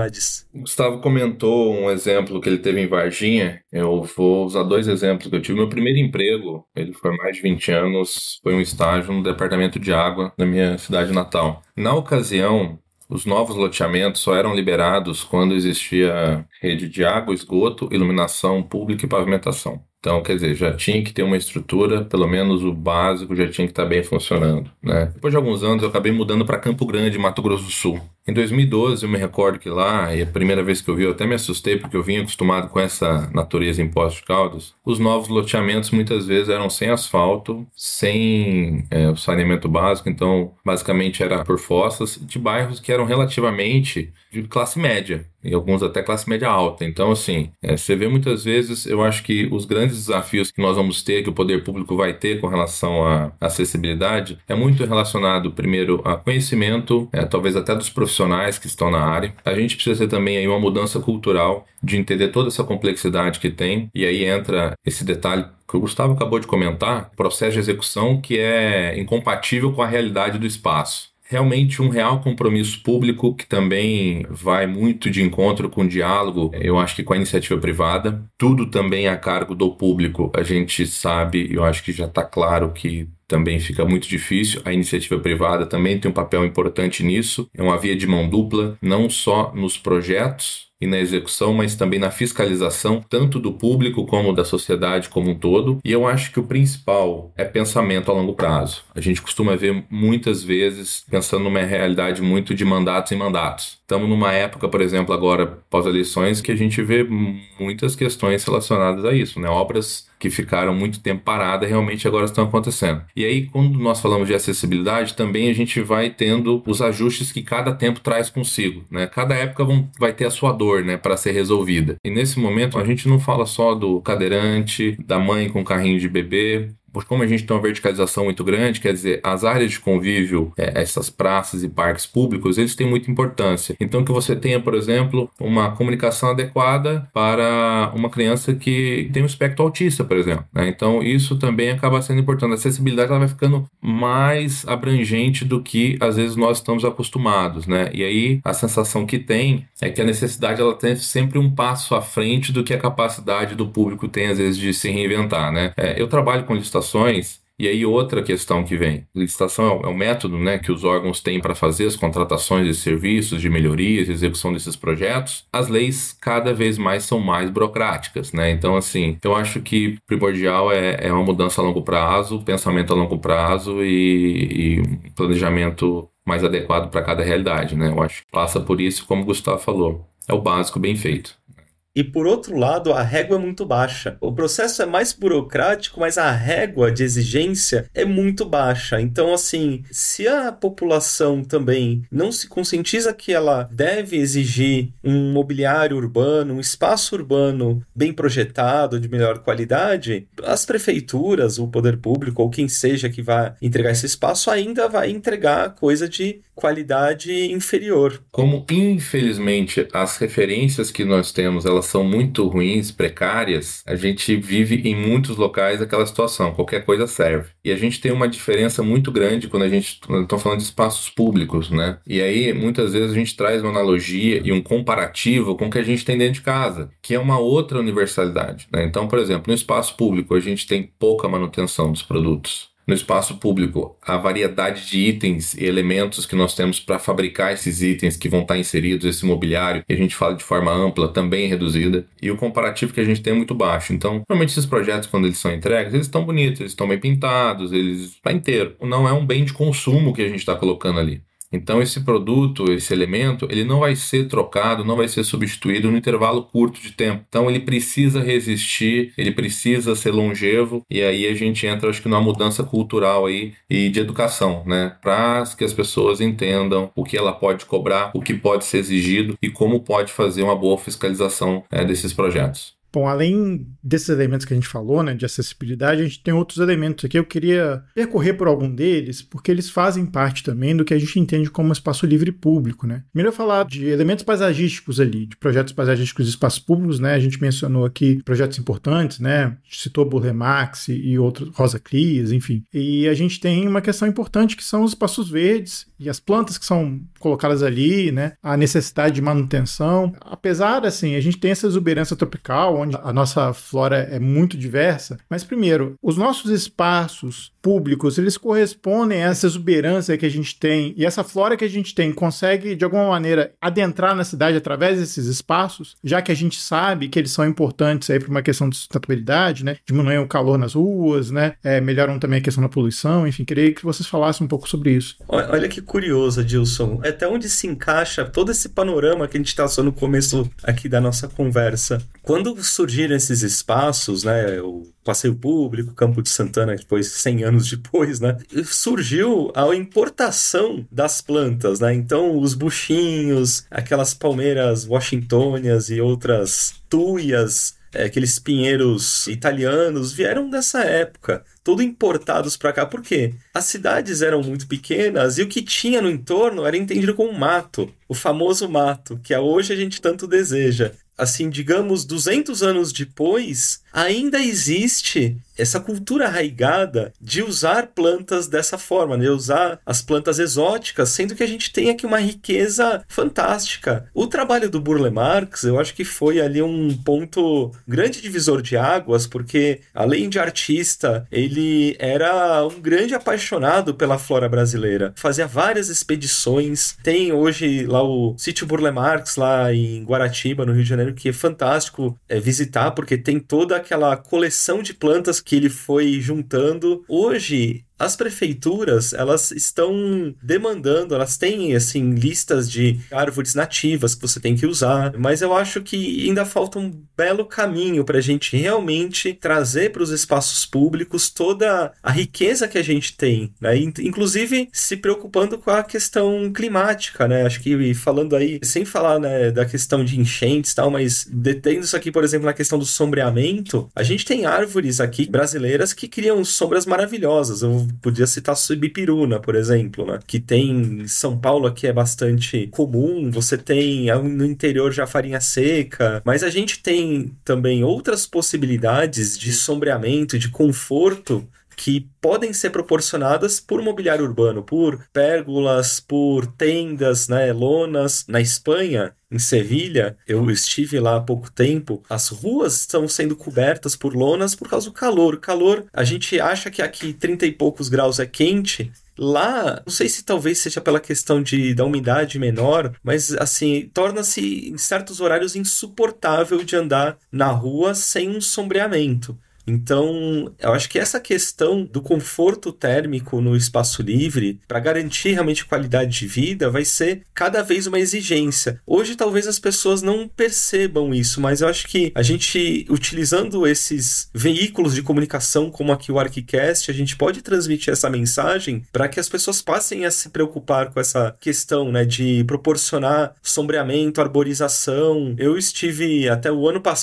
O Gustavo comentou um exemplo que ele teve em Varginha. Eu vou usar 2 exemplos que eu tive. Meu primeiro emprego, ele foi há mais de 20 anos, foi um estágio no departamento de água da minha cidade natal. Na ocasião, os novos loteamentos só eram liberados quando existia rede de água, esgoto, iluminação pública e pavimentação. Então, quer dizer, já tinha que ter uma estrutura, pelo menos o básico já tinha que estar bem funcionando, né? Depois de alguns anos, eu acabei mudando para Campo Grande, Mato Grosso do Sul. Em 2012, eu me recordo que lá, e a primeira vez que eu vi, eu até me assustei, porque eu vinha acostumado com essa natureza em Poços de Caldas. Os novos loteamentos, muitas vezes, eram sem asfalto, sem o saneamento básico, então, basicamente, era por fossas, de bairros que eram relativamente de classe média, e alguns até classe média alta. Então, assim, você vê muitas vezes, eu acho que os grandes desafios que nós vamos ter, que o poder público vai ter com relação à acessibilidade, é muito relacionado, primeiro, a conhecimento, talvez até dos profissionais que estão na área. A gente precisa ter também aí uma mudança cultural, de entender toda essa complexidade que tem, e aí entra esse detalhe que o Gustavo acabou de comentar, processo de execução que é incompatível com a realidade do espaço. Realmente um real compromisso público que também vai muito de encontro com o diálogo, eu acho que com a iniciativa privada. Tudo também a cargo do público, a gente sabe, eu acho que já está claro que também fica muito difícil. A iniciativa privada também tem um papel importante nisso. É uma via de mão dupla, não só nos projetos, e na execução, mas também na fiscalização, tanto do público como da sociedade como um todo. E eu acho que o principal é pensamento a longo prazo. A gente costuma ver muitas vezes pensando numa realidade muito de mandatos em mandatos. Estamos numa época, por exemplo, agora pós-eleições, que a gente vê muitas questões relacionadas a isso, né? Obras que ficaram muito tempo paradas realmente agora estão acontecendo. E aí, quando nós falamos de acessibilidade, também a gente vai tendo os ajustes que cada tempo traz consigo, né? Cada época vai ter a sua dor, né, para ser resolvida. E nesse momento, a gente não fala só do cadeirante, da mãe com carrinho de bebê, porque como a gente tem uma verticalização muito grande, quer dizer, as áreas de convívio, essas praças e parques públicos, eles têm muita importância. Então, que você tenha, por exemplo, uma comunicação adequada para uma criança que tem um espectro autista, por exemplo, né? Então, isso também acaba sendo importante. A acessibilidade ela vai ficando mais abrangente do que, às vezes, nós estamos acostumados, né? E aí, a sensação que tem é que a necessidade ela tem sempre um passo à frente do que a capacidade do público tem, às vezes, de se reinventar, né? Eu trabalho com licitações. E aí outra questão que vem, licitação é o método, né, que os órgãos têm para fazer as contratações de serviços, de melhorias, de execução desses projetos. As leis cada vez mais são mais burocráticas, né? Então, assim, eu acho que primordial é uma mudança a longo prazo, pensamento a longo prazo e um planejamento mais adequado para cada realidade, né? Eu acho que passa por isso, como o Gustavo falou, é o básico bem feito. E por outro lado, a régua é muito baixa. O processo é mais burocrático, mas a régua de exigência é muito baixa. Então, assim, se a população também não se conscientiza que ela deve exigir um mobiliário urbano, um espaço urbano bem projetado, de melhor qualidade, as prefeituras, o poder público, ou quem seja que vai entregar esse espaço, ainda vai entregar coisa de qualidade inferior. Como, infelizmente, as referências que nós temos, elas são muito ruins, precárias, a gente vive em muitos locais aquela situação, qualquer coisa serve. E a gente tem uma diferença muito grande quando a gente está falando de espaços públicos, né? E aí, muitas vezes, a gente traz uma analogia e um comparativo com o que a gente tem dentro de casa, que é uma outra universalidade, né? Então, por exemplo, no espaço público, a gente tem pouca manutenção dos produtos. No espaço público, a variedade de itens e elementos que nós temos para fabricar esses itens que vão estar inseridos, esse mobiliário, que a gente fala de forma ampla, também reduzida. E o comparativo que a gente tem é muito baixo. Então, normalmente esses projetos, quando eles são entregues, eles estão bonitos, eles estão bem pintados, eles estão inteiro. Não é um bem de consumo que a gente está colocando ali. Então esse produto, esse elemento, ele não vai ser trocado, não vai ser substituído no intervalo curto de tempo. Então ele precisa resistir, ele precisa ser longevo, e aí a gente entra, acho que, numa mudança cultural aí e de educação, né? Para que as pessoas entendam o que ela pode cobrar, o que pode ser exigido e como pode fazer uma boa fiscalização desses projetos. Bom, além desses elementos que a gente falou, né, de acessibilidade, a gente tem outros elementos aqui. Eu queria percorrer por algum deles, porque eles fazem parte também do que a gente entende como espaço livre público, né? Primeiro falar de elementos paisagísticos ali, de projetos paisagísticos de espaços públicos, né? A gente mencionou aqui projetos importantes, né? A gente citou Burle Marx e outros, Rosa Clias, enfim. E a gente tem uma questão importante que são os espaços verdes e as plantas que são colocadas ali, né? A necessidade de manutenção. Apesar, assim, a gente tem essa exuberância tropical, onde a nossa flora é muito diversa, mas primeiro, os nossos espaços públicos, eles correspondem a essa exuberância que a gente tem, e essa flora que a gente tem consegue, de alguma maneira, adentrar na cidade através desses espaços, já que a gente sabe que eles são importantes aí para uma questão de sustentabilidade, né? Diminuem o calor nas ruas, né? Melhoram também a questão da poluição, enfim, queria que vocês falassem um pouco sobre isso. Olha que curioso, Adilson, até onde se encaixa todo esse panorama que a gente traçou no começo aqui da nossa conversa. Quando surgiram esses espaços, né, o passeio público, Campo de Santana, depois 100 anos depois, né, surgiu a importação das plantas, né, então os buchinhos, aquelas palmeiras washingtonias e outras tuias, aqueles pinheiros italianos vieram dessa época, tudo importados para cá. Por quê? As cidades eram muito pequenas e o que tinha no entorno era entendido como mato, o famoso mato, que hoje a gente tanto deseja. Assim, digamos, 200 anos depois, ainda existe essa cultura arraigada de usar plantas dessa forma, né? Usar as plantas exóticas, sendo que a gente tem aqui uma riqueza fantástica. O trabalho do Burle Marx, eu acho que foi ali um ponto grande divisor de águas, porque além de artista, ele era um grande apaixonado pela flora brasileira. Fazia várias expedições. Tem hoje lá o sítio Burle Marx, lá em Guaratiba, no Rio de Janeiro, que é fantástico visitar, porque tem toda aquela coleção de plantas que ele foi juntando. Hoje, as prefeituras, elas estão demandando, elas têm, assim, listas de árvores nativas que você tem que usar, mas eu acho que ainda falta um belo caminho para a gente realmente trazer para os espaços públicos toda a riqueza que a gente tem, né? Inclusive se preocupando com a questão climática, né? Acho que falando aí, sem falar, né, da questão de enchentes e tal, mas detendo isso aqui, por exemplo, na questão do sombreamento, a gente tem árvores aqui brasileiras que criam sombras maravilhosas. Eu podia citar Subipiruna, por exemplo, né? Que tem em São Paulo, aqui é bastante comum. Você tem no interior já farinha seca, mas a gente tem também outras possibilidades de sombreamento, de conforto que podem ser proporcionadas por mobiliário urbano, por pérgolas, por tendas, né, lonas. Na Espanha, em Sevilha, eu estive lá há pouco tempo, as ruas estão sendo cobertas por lonas por causa do calor. O calor, a gente acha que aqui 30 e poucos graus é quente. Lá, não sei se talvez seja pela questão da umidade menor, mas assim, torna-se em certos horários insuportável de andar na rua sem um sombreamento. Então, eu acho que essa questão do conforto térmico no espaço livre, para garantir realmente qualidade de vida, vai ser cada vez uma exigência. Hoje, talvez as pessoas não percebam isso, mas eu acho que a gente, utilizando esses veículos de comunicação, como aqui o ArchiCast, a gente pode transmitir essa mensagem para que as pessoas passem a se preocupar com essa questão, né, de proporcionar sombreamento, arborização. Eu estive até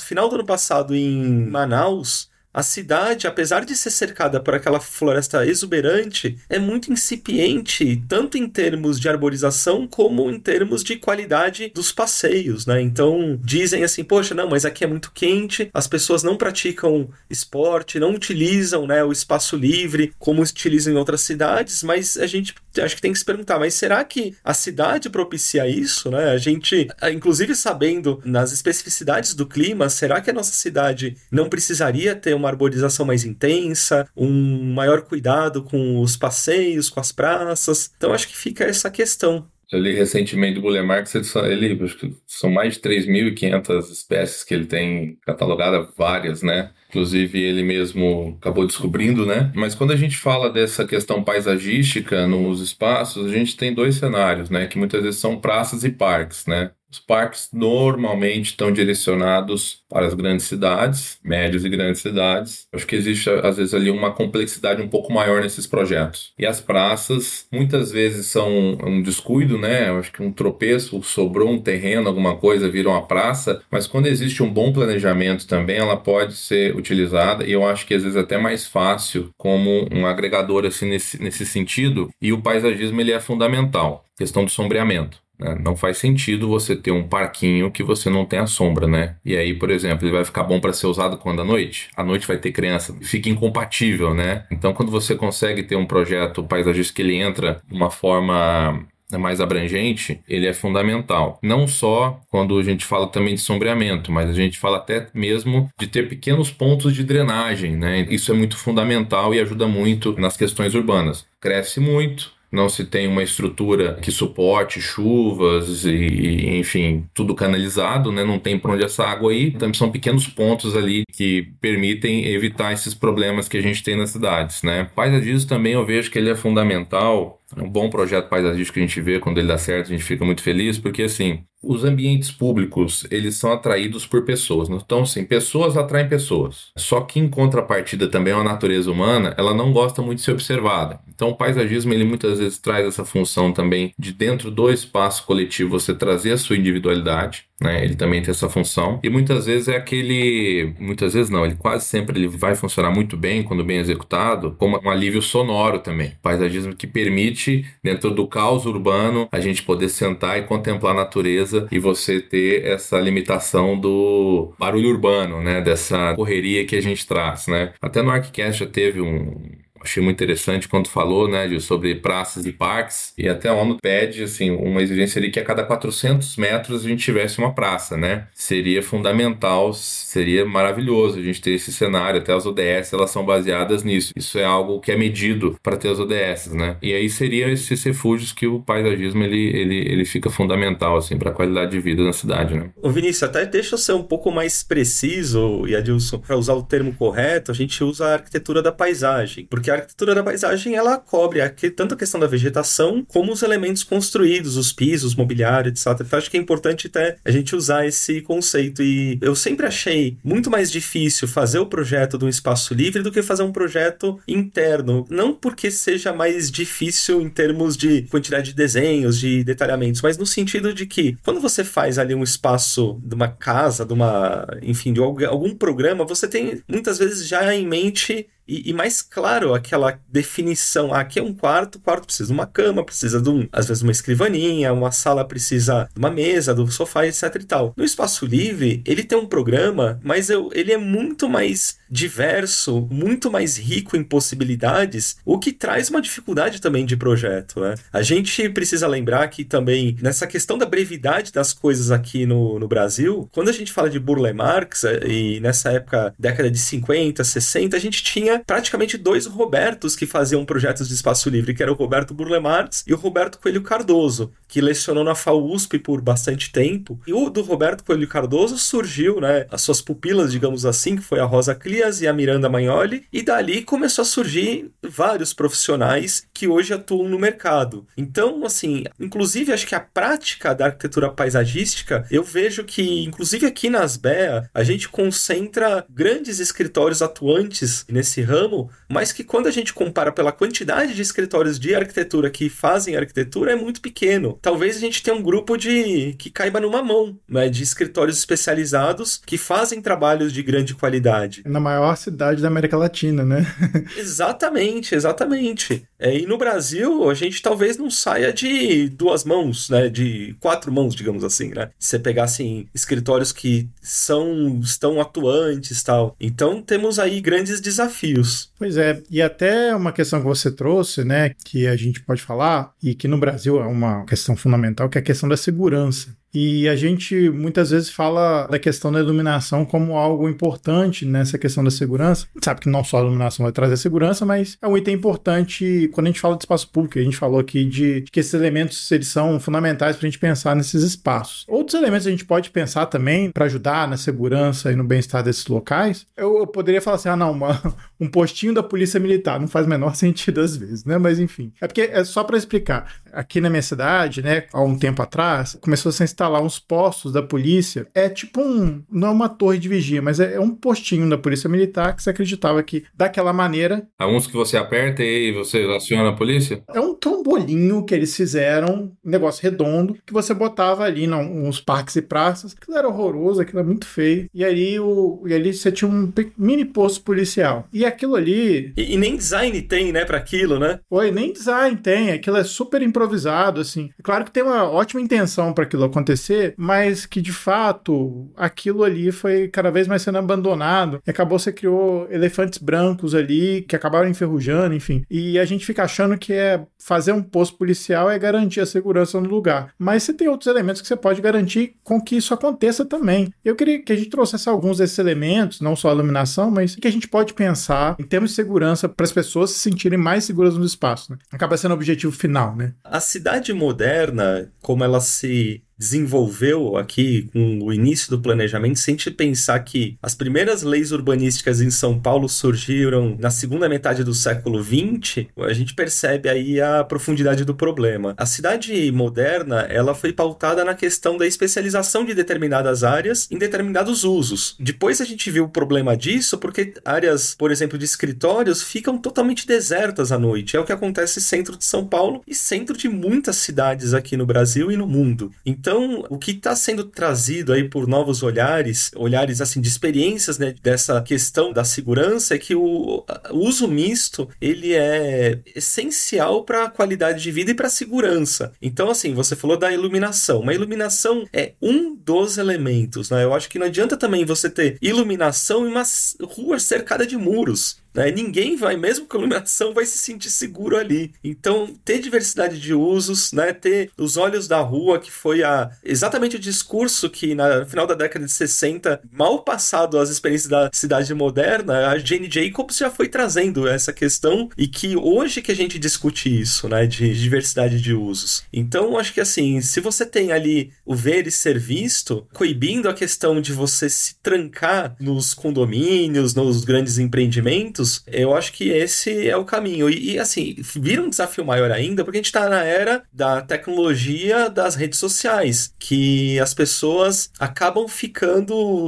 final do ano passado em Manaus. A cidade, apesar de ser cercada por aquela floresta exuberante, é muito incipiente, tanto em termos de arborização como em termos de qualidade dos passeios, né? Então, dizem assim, poxa, não, mas aqui é muito quente, as pessoas não praticam esporte, não utilizam, né, o espaço livre como utilizam em outras cidades, mas a gente acho que tem que se perguntar, mas será que a cidade propicia isso, né? A gente, inclusive sabendo nas especificidades do clima, será que a nossa cidade não precisaria ter uma arborização mais intensa, um maior cuidado com os passeios, com as praças? Então acho que fica essa questão. Eu li recentemente do Burle Marx, acho que são mais de 3.500 espécies que ele tem catalogado, várias, né? Inclusive ele mesmo acabou descobrindo, né? Mas quando a gente fala dessa questão paisagística nos espaços, a gente tem dois cenários, né? Que muitas vezes são praças e parques, né? Os parques normalmente estão direcionados para as grandes cidades, médias e grandes cidades. Acho que existe, às vezes, ali uma complexidade um pouco maior nesses projetos. E as praças, muitas vezes, são um descuido, né? Eu acho que um tropeço, sobrou um terreno, alguma coisa, vira uma praça. Mas quando existe um bom planejamento também, ela pode ser utilizada. E eu acho que, às vezes, até mais fácil como um agregador, assim, nesse sentido. E o paisagismo, ele é fundamental. Questão do sombreamento. Não faz sentido você ter um parquinho que você não tenha sombra, né? E aí, por exemplo, ele vai ficar bom para ser usado quando à noite? À noite vai ter criança, fica incompatível, né? Então, quando você consegue ter um projeto paisagístico que ele entra de uma forma mais abrangente, ele é fundamental. Não só quando a gente fala também de sombreamento, mas a gente fala até mesmo de ter pequenos pontos de drenagem, né? Isso é muito fundamental e ajuda muito nas questões urbanas. Cresce muito, não se tem uma estrutura que suporte chuvas e enfim, tudo canalizado, né? Não tem para onde essa água ir. Então, são pequenos pontos ali que permitem evitar esses problemas que a gente tem nas cidades, né? Paisagismo também eu vejo que ele é fundamental. É um bom projeto paisagístico que a gente vê, quando ele dá certo, a gente fica muito feliz, porque assim, os ambientes públicos, eles são atraídos por pessoas. Então, assim, pessoas atraem pessoas. Só que em contrapartida também a natureza humana, ela não gosta muito de ser observada. Então, o paisagismo, ele muitas vezes traz essa função também de dentro do espaço coletivo você trazer a sua individualidade. né? Ele também tem essa função. E muitas vezes muitas vezes não, ele quase sempre ele vai funcionar muito bem, quando bem executado, como um alívio sonoro também. Paisagismo que permite, dentro do caos urbano, a gente poder sentar e contemplar a natureza e você ter essa limitação do barulho urbano, né? Dessa correria que a gente traz, né? Até no ArcCast já teve achei muito interessante quando falou, né, sobre praças e parques, e até a ONU pede, assim, uma exigência ali que a cada 400 metros a gente tivesse uma praça, né? Seria fundamental, seria maravilhoso a gente ter esse cenário, até as ODS, elas são baseadas nisso. Isso é algo que é medido para ter as ODS, né? E aí seriam esses refúgios que o paisagismo, ele fica fundamental, assim, para a qualidade de vida na cidade, né? Ô Vinícius, até deixa eu ser um pouco mais preciso, e Adilson, para usar o termo correto, a gente usa a arquitetura da paisagem, porque a arquitetura da paisagem, ela cobre tanto a questão da vegetação, como os elementos construídos, os pisos, mobiliário, etc. Então, acho que é importante até a gente usar esse conceito. E eu sempre achei muito mais difícil fazer o projeto de um espaço livre do que fazer um projeto interno. Não porque seja mais difícil em termos de quantidade de desenhos, de detalhamentos, mas no sentido de que, quando você faz ali um espaço de uma casa, enfim, de algum programa, você tem, muitas vezes, já em mente e mais claro aquela definição. Aqui é um quarto, o quarto precisa de uma cama, precisa às vezes uma escrivaninha, uma sala precisa de uma mesa, do sofá, etc e tal. No espaço livre, ele tem um programa, mas ele é muito mais diverso, muito mais rico em possibilidades, o que traz uma dificuldade também de projeto, né? A gente precisa lembrar que também, nessa questão da brevidade das coisas aqui no Brasil, quando a gente fala de Burle Marx, e nessa época, década de 50, 60, a gente tinha praticamente dois Robertos que faziam projetos de espaço livre, que era o Roberto Burle Marx e o Roberto Coelho Cardoso, que lecionou na FAUSP por bastante tempo. E o do Roberto Coelho Cardoso surgiu, né, as suas pupilas, digamos assim, que foi a Rosa Clias e a Miranda Magnoli, e dali começou a surgir vários profissionais que hoje atuam no mercado. Então, assim, inclusive acho que a prática da arquitetura paisagística, eu vejo que, inclusive aqui na ASBEA, a gente concentra grandes escritórios atuantes nesse ramo, mas que quando a gente compara pela quantidade de escritórios de arquitetura que fazem arquitetura, é muito pequeno. Talvez a gente tenha um grupo que caiba numa mão, né, de escritórios especializados que fazem trabalhos de grande qualidade. Na maior cidade da América Latina, né? Exatamente. E no Brasil, a gente talvez não saia de 2 mãos, né, de 4 mãos, digamos assim, né? Se você pegar, assim, escritórios que estão atuantes e tal. Então, temos aí grandes desafios. Pois é, e até uma questão que você trouxe, né, que a gente pode falar, e que no Brasil é uma questão fundamental, que é a questão da segurança. E a gente muitas vezes fala da questão da iluminação como algo importante nessa questão da segurança. A gente sabe que não só a iluminação vai trazer segurança, mas é um item importante quando a gente fala de espaço público. A gente falou aqui de que esses elementos eles são fundamentais para a gente pensar nesses espaços. Outros elementos a gente pode pensar também para ajudar na segurança e no bem-estar desses locais. Eu poderia falar assim, um postinho da polícia militar. Não faz o menor sentido às vezes, né? Mas enfim. É porque é só para explicar. Aqui na minha cidade, né, há um tempo atrás, começou a se instalar uns postos da polícia. É tipo não é uma torre de vigia, mas é um postinho da polícia militar que você acreditava que daquela maneira... Há uns que você aperta e você aciona a polícia? É um trombolinho que eles fizeram, um negócio redondo, que você botava ali uns parques e praças. Aquilo era horroroso, aquilo era muito feio. E ali você tinha um mini posto policial. E aquilo ali... E nem design tem, né, pra aquilo, né? Nem design tem. Aquilo é super improvisado, assim. É claro que tem uma ótima intenção para aquilo acontecer, mas que de fato aquilo ali foi cada vez mais sendo abandonado e acabou você criou elefantes brancos ali que acabaram enferrujando, enfim. E a gente fica achando que fazer um posto policial é garantir a segurança no lugar. Mas você tem outros elementos que você pode garantir com que isso aconteça também. Eu queria que a gente trouxesse alguns desses elementos, não só a iluminação, mas que a gente pode pensar em termos de segurança para as pessoas se sentirem mais seguras no espaço, né? Acaba sendo o objetivo final, né? A cidade moderna, como ela se desenvolveu aqui com o início do planejamento, sem te pensar que as primeiras leis urbanísticas em São Paulo surgiram na segunda metade do século XX, a gente percebe aí a profundidade do problema. A cidade moderna, ela foi pautada na questão da especialização de determinadas áreas em determinados usos. Depois a gente viu o problema disso porque áreas, por exemplo, de escritórios ficam totalmente desertas à noite. É o que acontece no centro de São Paulo e centro de muitas cidades aqui no Brasil e no mundo. Então, Então, o que está sendo trazido aí por novos olhares assim, de experiências, né, dessa questão da segurança, é que o uso misto, ele é essencial para a qualidade de vida e para a segurança. Então, assim, você falou da iluminação. Uma iluminação é um dos elementos, né? Eu acho que não adianta também você ter iluminação em uma rua cercada de muros. Ninguém vai, mesmo com iluminação, vai se sentir seguro ali. Então, ter diversidade de usos, né? Ter os olhos da rua, que foi exatamente o discurso que, no final da década de 60, mal passado as experiências da cidade moderna, a Jane Jacobs já foi trazendo essa questão, e que hoje que a gente discute isso, né? De diversidade de usos. Então, acho que assim, se você tem ali o ver e ser visto, coibindo a questão de você se trancar nos condomínios, nos grandes empreendimentos, eu acho que esse é o caminho. E assim, vira um desafio maior ainda, porque a gente está na era da tecnologia das redes sociais, que as pessoas acabam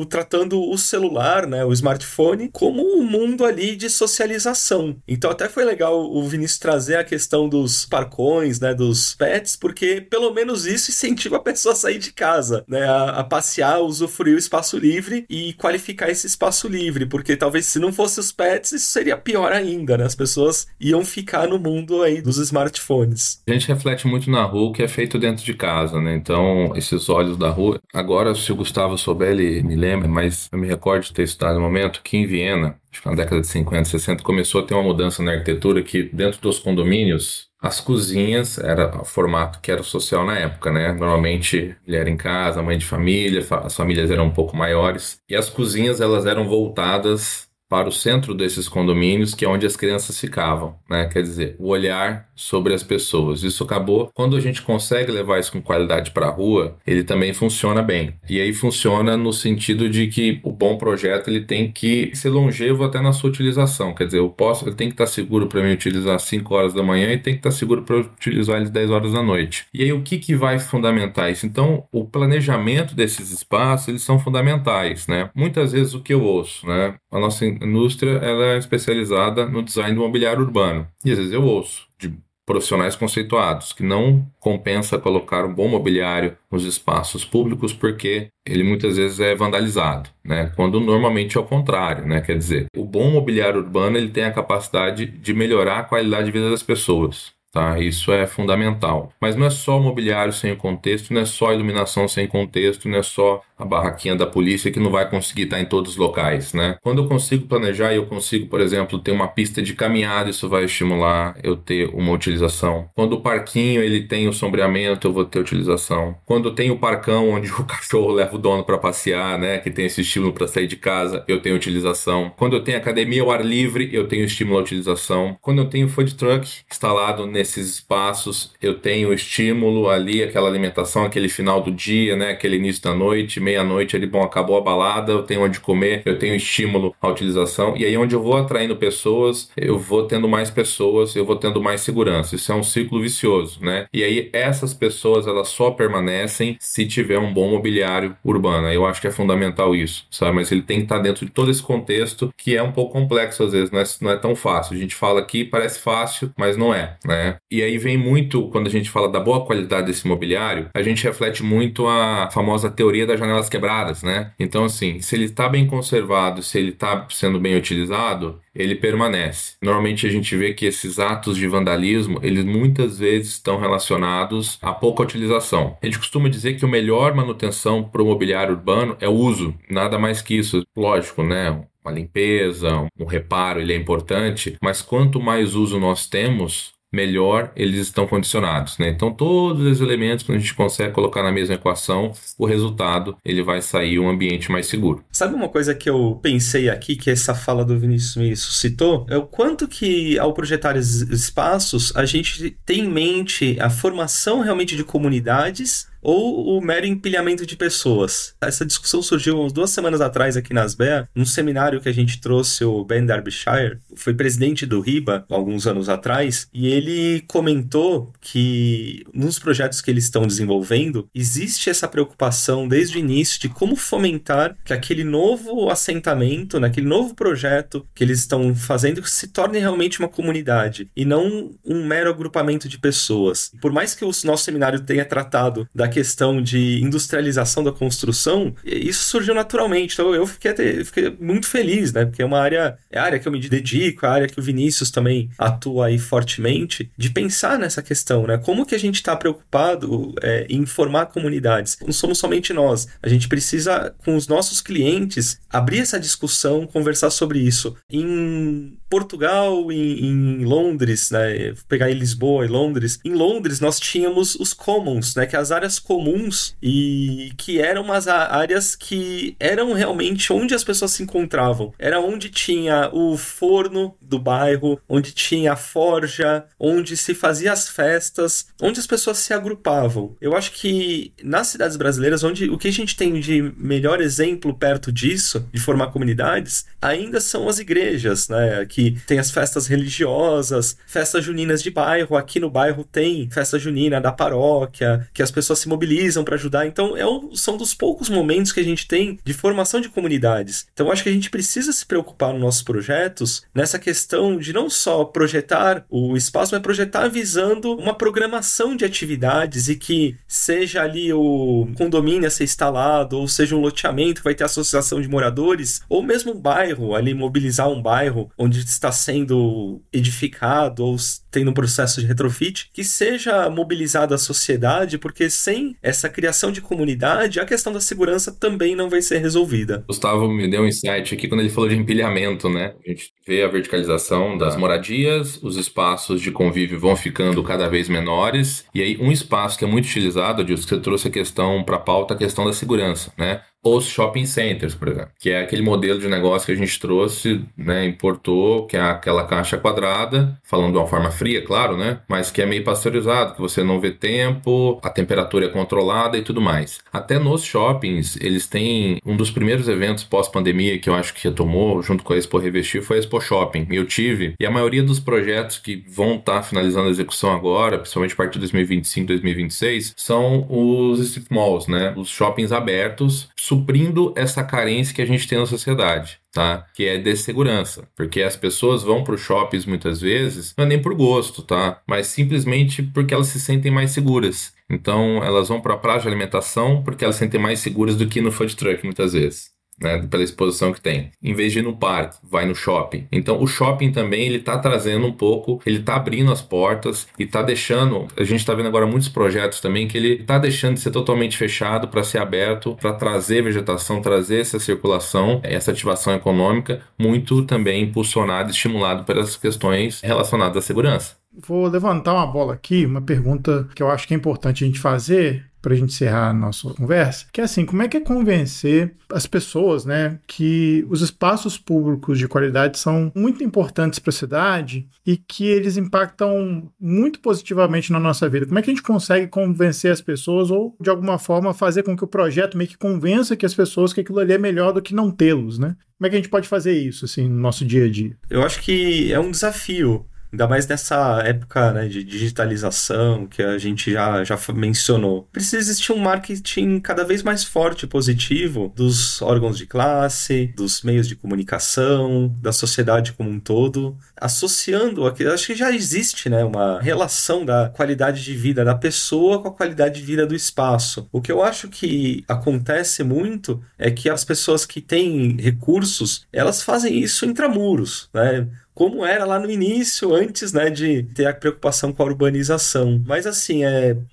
tratando o celular, né, o smartphone, como um mundo ali de socialização. Então até foi legal o Vinícius trazer a questão dos parcões, né, dos pets, porque pelo menos isso incentiva a pessoa a sair de casa, né, a passear, usufruir o espaço livre e qualificar esse espaço livre, porque talvez se não fosse os pets, isso seria pior ainda, né? As pessoas iam ficar no mundo aí dos smartphones. A gente reflete muito na rua o que é feito dentro de casa, né? Então, esses olhos da rua... Agora, se o Gustavo souber, ele me lembra, mas eu me recordo de ter estudado no momento que em Viena, acho que na década de 50, 60, começou a ter uma mudança na arquitetura que dentro dos condomínios, as cozinhas era o formato que era social na época, né? Normalmente, mulher em casa, mãe de família, as famílias eram um pouco maiores, e as cozinhas, elas eram voltadas para o centro desses condomínios, que é onde as crianças ficavam, né? Quer dizer, o olhar sobre as pessoas. Isso acabou, quando a gente consegue levar isso com qualidade para a rua, ele também funciona bem. E aí funciona no sentido de que o bom projeto ele tem que ser longevo até na sua utilização. Quer dizer, ele tem que estar seguro para mim utilizar às 5 horas da manhã e tem que estar seguro para utilizar ele às 10 horas da noite. E aí o que vai fundamentar isso? Então, o planejamento desses espaços, eles são fundamentais, né? Muitas vezes o que eu ouço, né? A nossa indústria ela é especializada no design do mobiliário urbano. E às vezes eu ouço de profissionais conceituados que não compensa colocar um bom mobiliário nos espaços públicos porque ele muitas vezes é vandalizado, né? Quando normalmente é o contrário, né? Quer dizer, o bom mobiliário urbano ele tem a capacidade de melhorar a qualidade de vida das pessoas. Tá, isso é fundamental. Mas não é só o mobiliário sem o contexto, não é só a iluminação sem contexto, não é só a barraquinha da polícia que não vai conseguir estar em todos os locais, né? Quando eu consigo planejar e eu consigo, por exemplo, ter uma pista de caminhada, isso vai estimular eu ter uma utilização. Quando o parquinho ele tem o sombreamento, eu vou ter utilização. Quando tem o parcão onde o cachorro leva o dono para passear, né? Que tem esse estímulo para sair de casa, eu tenho utilização. Quando eu tenho academia ao ar livre, eu tenho estímulo à utilização. Quando eu tenho food truck instalado nesses espaços, eu tenho estímulo ali, aquela alimentação, aquele final do dia, né? Aquele início da noite, meia-noite ali, bom, acabou a balada, eu tenho onde comer, eu tenho estímulo à utilização, e aí onde eu vou atraindo pessoas, eu vou tendo mais pessoas, eu vou tendo mais segurança. Isso é um ciclo vicioso, né? E aí essas pessoas, elas só permanecem se tiver um bom mobiliário urbano. Eu acho que é fundamental isso, sabe? Mas ele tem que estar dentro de todo esse contexto que é um pouco complexo às vezes, não é tão fácil. A gente fala aqui, parece fácil, mas não é, né? E aí vem muito, quando a gente fala da boa qualidade desse mobiliário, a gente reflete muito a famosa teoria da janela quebradas, né? Então, assim, se ele está bem conservado, se ele está sendo bem utilizado, ele permanece. Normalmente a gente vê que esses atos de vandalismo, eles muitas vezes estão relacionados a pouca utilização. A gente costuma dizer que a melhor manutenção para o mobiliário urbano é o uso, nada mais que isso. Lógico, né? Uma limpeza, um reparo, ele é importante, mas quanto mais uso nós temos, melhor eles estão condicionados, né? Então, todos os elementos que a gente consegue colocar na mesma equação, o resultado, ele vai sair um ambiente mais seguro. Sabe uma coisa que eu pensei aqui, que essa fala do Vinícius me suscitou? É o quanto que, ao projetar esses espaços, a gente tem em mente a formação realmente de comunidades ou o mero empilhamento de pessoas. Essa discussão surgiu umas 2 semanas atrás aqui na Asbea, num seminário que a gente trouxe o Ben Derbyshire, foi presidente do RIBA alguns anos atrás, e ele comentou que nos projetos que eles estão desenvolvendo, existe essa preocupação desde o início de como fomentar que aquele novo assentamento, naquele novo projeto que eles estão fazendo, se torne realmente uma comunidade, e não um mero agrupamento de pessoas. Por mais que o nosso seminário tenha tratado da questão de industrialização da construção, isso surgiu naturalmente. Então eu fiquei muito feliz, né? Porque é a área que eu me dedico, a área que o Vinícius também atua aí fortemente, de pensar nessa questão, né? Como que a gente está preocupado em formar comunidades? Não somos somente nós. A gente precisa, com os nossos clientes, abrir essa discussão, conversar sobre isso. Em Portugal, em Londres, né? Vou pegar em Lisboa e Londres. Em Londres, nós tínhamos os commons, né? Que é as áreas comuns e que eram umas áreas que eram realmente onde as pessoas se encontravam. Era onde tinha o forno do bairro, onde tinha a forja, onde se fazia as festas, onde as pessoas se agrupavam. Eu acho que nas cidades brasileiras, o que a gente tem de melhor exemplo perto disso, de formar comunidades, ainda são as igrejas, né? Que tem as festas religiosas, festas juninas de bairro. Aqui no bairro tem festa junina da paróquia, que as pessoas se mobilizam para ajudar. Então, são dos poucos momentos que a gente tem de formação de comunidades. Então, eu acho que a gente precisa se preocupar nos nossos projetos nessa questão de não só projetar o espaço, mas projetar visando uma programação de atividades e que seja ali o condomínio a ser instalado, ou seja um loteamento que vai ter associação de moradores, ou mesmo um bairro, ali mobilizar um bairro onde está sendo edificado ou tendo um processo de retrofit, que seja mobilizada a sociedade, porque sem essa criação de comunidade, a questão da segurança também não vai ser resolvida. Gustavo me deu um insight aqui quando ele falou de empilhamento, né? A gente vê a verticalização das moradias, os espaços de convívio vão ficando cada vez menores, e aí um espaço que é muito utilizado, Adilson, que você trouxe a questão para a pauta, a questão da segurança, né? Os shopping centers, por exemplo, que é aquele modelo de negócio que a gente trouxe, né, importou, que é aquela caixa quadrada, falando de uma forma fria, claro, né, mas que é meio pasteurizado, que você não vê tempo, a temperatura é controlada e tudo mais. Até nos shoppings, eles têm um dos primeiros eventos pós-pandemia que eu acho que retomou, junto com a Expo Revestir, foi a Expo Shopping. Eu tive, e a maioria dos projetos que vão estar finalizando a execução agora, principalmente a partir de 2025, 2026, são os strip malls, né, os shoppings abertos, suprindo essa carência que a gente tem na sociedade, tá? Que é de segurança, porque as pessoas vão para os shoppings muitas vezes, não é nem por gosto, tá? Mas simplesmente porque elas se sentem mais seguras. Então, elas vão para a praça de alimentação porque elas se sentem mais seguras do que no food truck, muitas vezes. Né, pela exposição que tem. Em vez de ir no parque, vai no shopping. Então o shopping também, ele tá trazendo um pouco, ele tá abrindo as portas e tá deixando, a gente tá vendo agora muitos projetos também que ele tá deixando de ser totalmente fechado para ser aberto, para trazer vegetação, trazer essa circulação, essa ativação econômica, muito também impulsionado, estimulado pelas questões relacionadas à segurança. Vou levantar uma bola aqui, uma pergunta que eu acho que é importante a gente fazer para a gente encerrar a nossa conversa, que é assim, como é que é convencer as pessoas, né, que os espaços públicos de qualidade são muito importantes para a cidade e que eles impactam muito positivamente na nossa vida? Como é que a gente consegue convencer as pessoas ou, de alguma forma, fazer com que o projeto meio que convença que as pessoas que aquilo ali é melhor do que não tê-los, né? Como é que a gente pode fazer isso, assim, no nosso dia a dia? Eu acho que é um desafio. Ainda mais nessa época, né, de digitalização que a gente já mencionou. Precisa existir um marketing cada vez mais forte e positivo dos órgãos de classe, dos meios de comunicação, da sociedade como um todo, associando aqui. Acho que já existe, né, uma relação da qualidade de vida da pessoa com a qualidade de vida do espaço. O que eu acho que acontece muito é que as pessoas que têm recursos, elas fazem isso intramuros, né? Como era lá no início, antes, né, de ter a preocupação com a urbanização. Mas assim,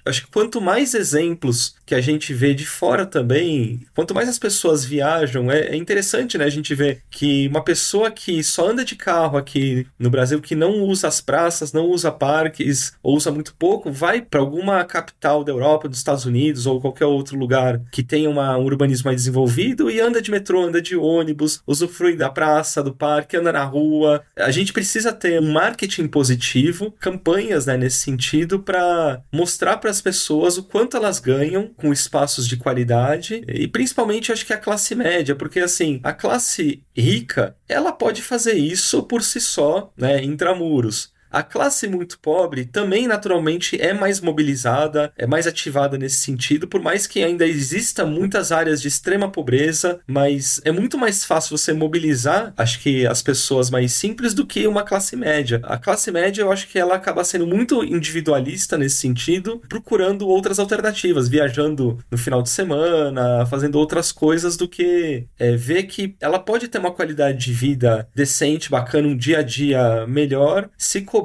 acho que quanto mais exemplos que a gente vê de fora também, quanto mais as pessoas viajam, é interessante, né, a gente ver que uma pessoa que só anda de carro aqui no Brasil, que não usa as praças, não usa parques, ou usa muito pouco, vai para alguma capital da Europa, dos Estados Unidos, ou qualquer outro lugar que tenha um urbanismo mais desenvolvido e anda de metrô, anda de ônibus, usufrui da praça, do parque, anda na rua. A gente precisa ter um marketing positivo, campanhas, né, nesse sentido, para mostrar para as pessoas o quanto elas ganham com espaços de qualidade e principalmente acho que a classe média, porque assim, a classe rica, ela pode fazer isso por si só, né, intramuros. A classe muito pobre também, naturalmente, é mais mobilizada, é mais ativada nesse sentido, por mais que ainda exista muitas áreas de extrema pobreza, mas é muito mais fácil você mobilizar, acho que as pessoas mais simples do que uma classe média. A classe média, eu acho que ela acaba sendo muito individualista nesse sentido, procurando outras alternativas, viajando no final de semana, fazendo outras coisas do que ver que ela pode ter uma qualidade de vida decente, bacana, um dia a dia melhor, se cobrar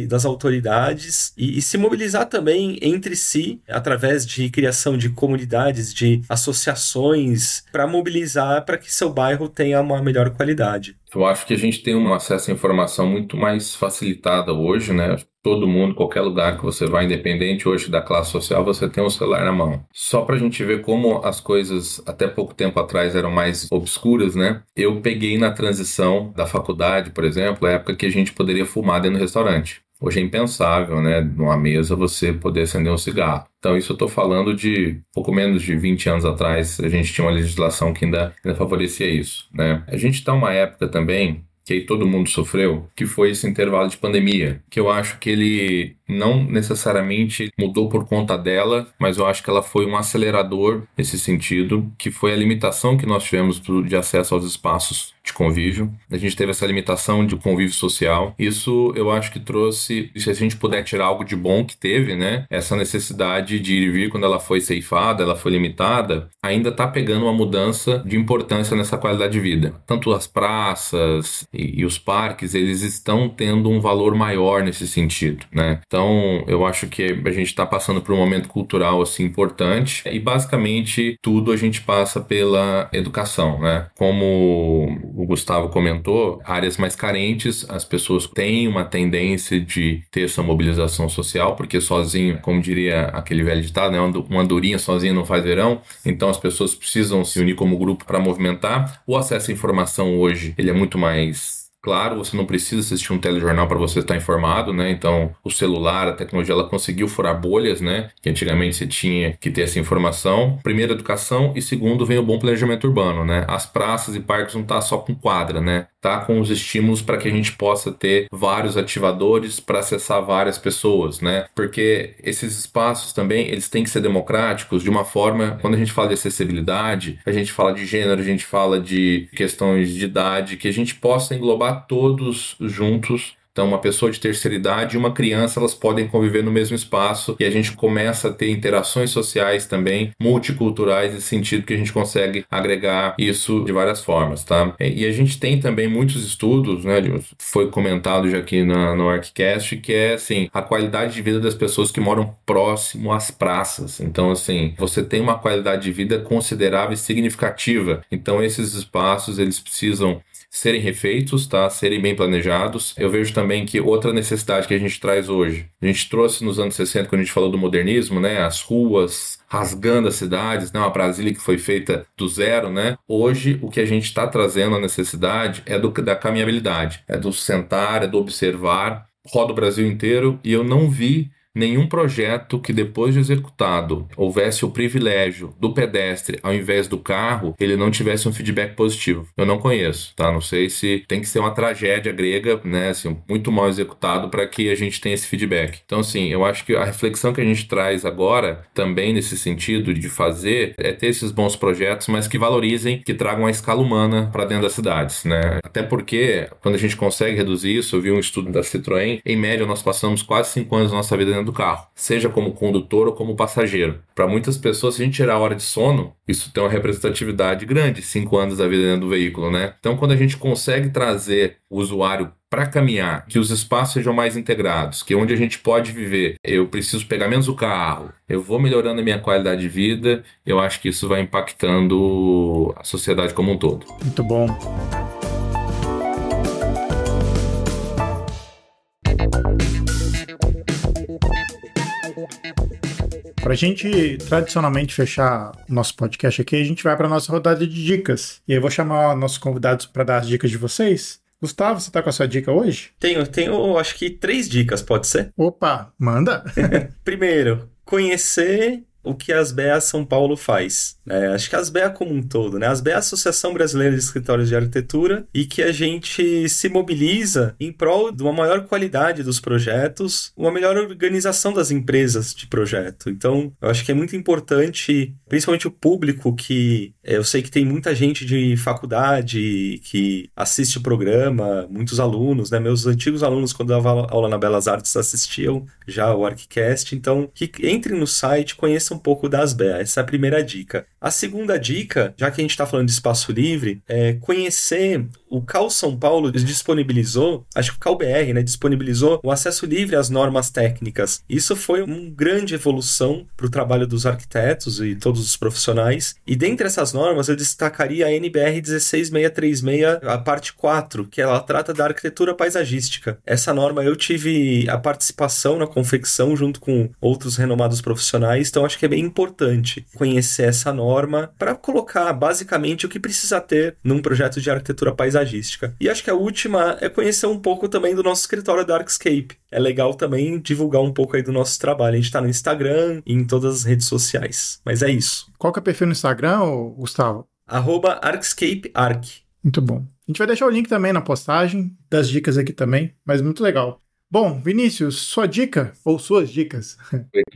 das autoridades e se mobilizar também entre si, através de criação de comunidades, de associações, para mobilizar para que seu bairro tenha uma melhor qualidade. Eu acho que a gente tem um acesso à informação muito mais facilitada hoje, né? Todo mundo, qualquer lugar que você vai, independente hoje da classe social, você tem um celular na mão. Só pra gente ver como as coisas até pouco tempo atrás eram mais obscuras, né? Eu peguei na transição da faculdade, por exemplo, a época que a gente poderia fumar dentro do restaurante. Hoje é impensável, né, numa mesa você poder acender um cigarro. Então isso eu estou falando de pouco menos de 20 anos atrás, a gente tinha uma legislação que ainda favorecia isso, né? A gente está numa época também que aí todo mundo sofreu, que foi esse intervalo de pandemia, que eu acho que ele não necessariamente mudou por conta dela, mas eu acho que ela foi um acelerador nesse sentido, que foi a limitação que nós tivemos de acesso aos espaços de convívio. A gente teve essa limitação de convívio social. Isso eu acho que trouxe, se a gente puder tirar algo de bom que teve, né? Essa necessidade de ir e vir quando ela foi ceifada, ela foi limitada, ainda está pegando uma mudança de importância nessa qualidade de vida. Tanto as praças e os parques, eles estão tendo um valor maior nesse sentido, né? Então, eu acho que a gente está passando por um momento cultural assim importante e basicamente tudo a gente passa pela educação, né? Como o Gustavo comentou, áreas mais carentes, as pessoas têm uma tendência de ter essa mobilização social, porque sozinho, como diria aquele velho ditado, né? Uma andorinha sozinha não faz verão, então as pessoas precisam se unir como grupo para movimentar. O acesso à informação hoje, ele é muito mais claro, você não precisa assistir um telejornal para você estar informado, né? Então, o celular, a tecnologia, ela conseguiu furar bolhas, né? Que antigamente você tinha que ter essa informação. Primeiro, educação, e segundo, vem o bom planejamento urbano, né? As praças e parques não tá só com quadra, né? Tá com os estímulos para que a gente possa ter vários ativadores para acessar várias pessoas, né? Porque esses espaços também, eles têm que ser democráticos de uma forma, quando a gente fala de acessibilidade, a gente fala de gênero, a gente fala de questões de idade, que a gente possa englobar todos juntos. Então, uma pessoa de terceira idade e uma criança, elas podem conviver no mesmo espaço e a gente começa a ter interações sociais também, multiculturais, nesse sentido que a gente consegue agregar isso de várias formas, tá? E a gente tem também muitos estudos, né? Foi comentado já aqui no ArcCast, que é, assim, a qualidade de vida das pessoas que moram próximo às praças. Então, assim, você tem uma qualidade de vida considerável e significativa. Então, esses espaços, eles precisam serem refeitos, tá? Serem bem planejados. Eu vejo também que outra necessidade que a gente traz hoje, a gente trouxe nos anos 60, quando a gente falou do modernismo, né? As ruas rasgando as cidades, né? Uma Brasília que foi feita do zero, né? Hoje, o que a gente está trazendo, a necessidade, é da caminhabilidade, é do sentar, é do observar. Roda o Brasil inteiro e eu não vi nenhum projeto que depois de executado houvesse o privilégio do pedestre ao invés do carro, ele não tivesse um feedback positivo. Eu não conheço, tá? Não sei se tem que ser uma tragédia grega, né? Assim, muito mal executado para que a gente tenha esse feedback. Então, assim, eu acho que a reflexão que a gente traz agora, também nesse sentido de fazer, é ter esses bons projetos, mas que valorizem, que tragam a escala humana para dentro das cidades, né? Até porque, quando a gente consegue reduzir isso, eu vi um estudo da Citroën, em média nós passamos quase 5 anos da nossa vida dentro do carro, seja como condutor ou como passageiro. Para muitas pessoas, se a gente tirar a hora de sono, isso tem uma representatividade grande, 5 anos da vida dentro do veículo, né? Então, quando a gente consegue trazer o usuário para caminhar, que os espaços sejam mais integrados, que onde a gente pode viver, eu preciso pegar menos o carro, eu vou melhorando a minha qualidade de vida, eu acho que isso vai impactando a sociedade como um todo. Muito bom. Para a gente tradicionalmente fechar o nosso podcast aqui, a gente vai para a nossa rodada de dicas. E aí eu vou chamar nossos convidados para dar as dicas de vocês. Gustavo, você tá com a sua dica hoje? Tenho acho que 3 dicas, pode ser? Opa, manda! Primeiro, conhecer o que a Asbea São Paulo faz. Acho que a Asbea como um todo, né? A Asbea é a Associação Brasileira de Escritórios de Arquitetura e que a gente se mobiliza em prol de uma maior qualidade dos projetos, uma melhor organização das empresas de projeto. Então, eu acho que é muito importante, principalmente o público que eu sei que tem muita gente de faculdade que assiste o programa, muitos alunos, né? Meus antigos alunos, quando eu dava aula na Belas Artes, assistiam já o ArchiCast. Então, que entrem no site, conheçam um pouco da Asbea. Essa é a primeira dica. A segunda dica, já que a gente está falando de espaço livre, é conhecer. O CAL São Paulo disponibilizou, acho que o CAL BR, né, disponibilizou o acesso livre às normas técnicas. Isso foi uma grande evolução para o trabalho dos arquitetos e todos os profissionais. E dentre essas normas, eu destacaria a NBR 16636, a parte 4, que ela trata da arquitetura paisagística. Essa norma eu tive a participação na confecção junto com outros renomados profissionais, então acho que é bem importante conhecer essa norma para colocar basicamente o que precisa ter num projeto de arquitetura paisagística. E acho que a última é conhecer um pouco também do nosso escritório da Arcscape. É legal também divulgar um pouco aí do nosso trabalho. A gente está no Instagram e em todas as redes sociais. Mas é isso. Qual que é o perfil no Instagram, Gustavo? @ArcscapeArc. Muito bom. A gente vai deixar o link também na postagem das dicas aqui também, mas muito legal. Bom, Vinícius, sua dica ou suas dicas?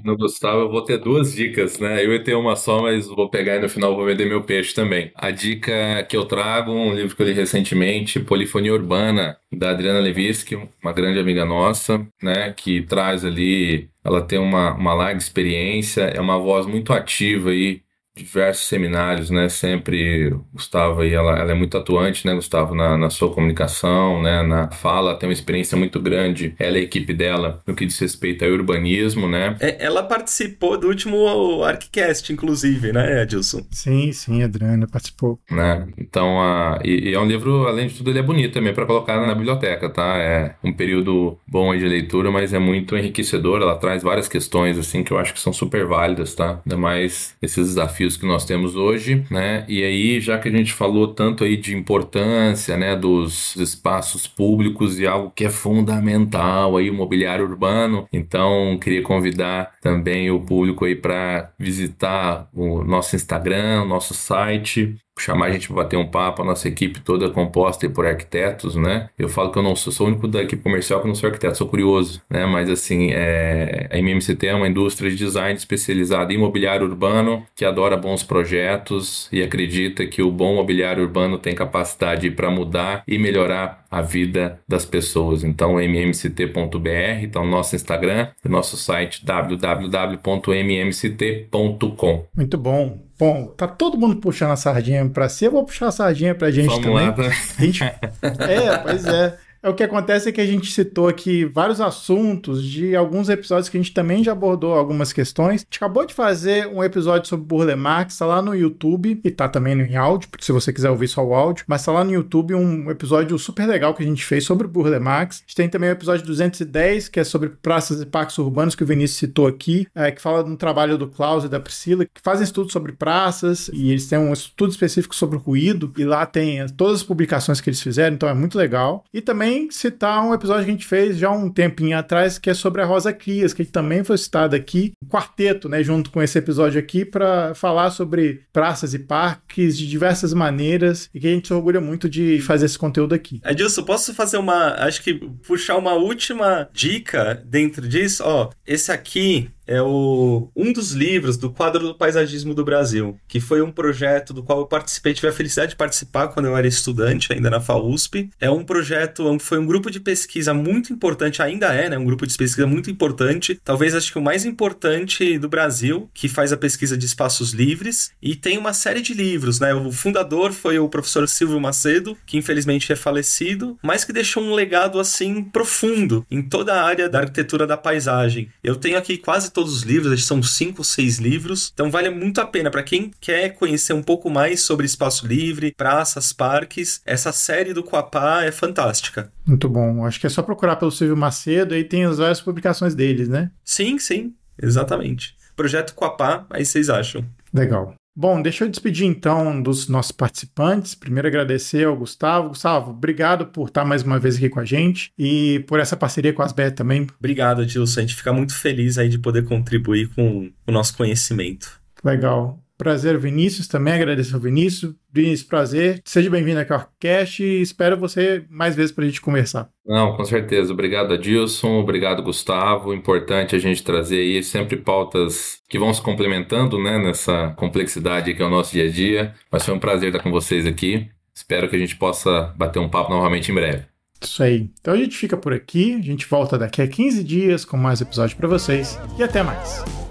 No Gustavo, eu vou ter 2 dicas, né? Eu ia ter uma só, mas vou pegar e no final vou vender meu peixe também. A dica que eu trago, um livro que eu li recentemente, Polifonia Urbana, da Adriana Levitsky, uma grande amiga nossa, né? Que traz ali, ela tem uma larga experiência, é uma voz muito ativa aí, diversos seminários, né? Sempre, Gustavo, aí, ela é muito atuante, né, Gustavo, na sua comunicação, né, na fala, tem uma experiência muito grande, ela e a equipe dela, no que diz respeito ao urbanismo, né? Ela participou do último ArchiCast, inclusive, né, Adilson? Sim, a Adriana participou. Né? Então, e é um livro, além de tudo, ele é bonito também para colocar na biblioteca, tá? É um período bom aí de leitura, mas é muito enriquecedor, ela traz várias questões, assim, que eu acho que são super válidas, tá? Ainda mais esses desafios que nós temos hoje, né? E aí, já que a gente falou tanto aí de importância, né, dos espaços públicos e algo que é fundamental aí, o mobiliário urbano, então queria convidar também o público aí para visitar o nosso Instagram, o nosso site, chamar a gente para bater um papo, a nossa equipe toda composta aí por arquitetos, né? Eu falo que eu não sou o único da equipe comercial que não sou arquiteto, sou curioso, né? Mas assim, a MMCT é uma indústria de design especializada em mobiliário urbano, que adora bons projetos e acredita que o bom mobiliário urbano tem capacidade para mudar e melhorar a vida das pessoas. Então, mmct.br, então nosso Instagram e nosso site www.mmct.com. Muito bom. Bom, tá todo mundo puxando a sardinha pra si, eu vou puxar a sardinha pra gente. Vamos também. Lá, né? Pois é. O que acontece é que a gente citou aqui vários assuntos de alguns episódios que a gente também já abordou algumas questões. A gente acabou de fazer um episódio sobre Burle Marx, tá lá no YouTube e tá também em áudio, porque se você quiser ouvir só o áudio, mas tá lá no YouTube um episódio super legal que a gente fez sobre Burle Marx. A gente tem também o episódio 210, que é sobre praças e parques urbanos, que o Vinícius citou aqui, que fala do trabalho do Klaus e da Priscila, que fazem estudos sobre praças, e eles têm um estudo específico sobre ruído, e lá tem todas as publicações que eles fizeram, então é muito legal. E também citar um episódio que a gente fez já um tempinho atrás, que é sobre a Rosa Clias, que também foi citada aqui, um quarteto, né, junto com esse episódio aqui, para falar sobre praças e parques de diversas maneiras, e que a gente se orgulha muito de fazer esse conteúdo aqui. Adilson, posso fazer puxar uma última dica dentro disso? Esse aqui é um dos livros do Quadro do Paisagismo do Brasil, que foi um projeto do qual eu participei, tive a felicidade de participar quando eu era estudante, ainda na FAUSP. É um projeto, foi um grupo de pesquisa muito importante, ainda é, né? Um grupo de pesquisa muito importante, talvez acho que o mais importante do Brasil, que faz a pesquisa de espaços livres, e tem uma série de livros, né? O fundador foi o professor Silvio Macedo, que infelizmente é falecido, mas que deixou um legado, assim, profundo em toda a área da arquitetura da paisagem. Eu tenho aqui quase todos os livros, acho que são 5 ou 6 livros, então vale muito a pena para quem quer conhecer um pouco mais sobre espaço livre, praças, parques. Essa série do Quapá é fantástica. Muito bom, acho que é só procurar pelo Silvio Macedo, aí tem as várias publicações deles, né? Sim, exatamente. Projeto Quapá, aí vocês acham. Legal. Bom, deixa eu despedir então dos nossos participantes. Primeiro agradecer ao Gustavo. Gustavo, obrigado por estar mais uma vez aqui com a gente e por essa parceria com a Asbet também. Obrigado, Adilson. A gente fica muito feliz aí de poder contribuir com o nosso conhecimento. Legal. Prazer, Vinícius, também agradeço ao Vinícius. Vinícius, prazer. Seja bem-vindo aqui ao ArcCast e espero você mais vezes para a gente conversar. Não, com certeza. Obrigado, Adilson. Obrigado, Gustavo. Importante a gente trazer aí sempre pautas que vão se complementando, né, nessa complexidade que é o nosso dia a dia. Mas foi um prazer estar com vocês aqui. Espero que a gente possa bater um papo novamente em breve. Isso aí. Então a gente fica por aqui. A gente volta daqui a 15 dias com mais episódio para vocês. E até mais.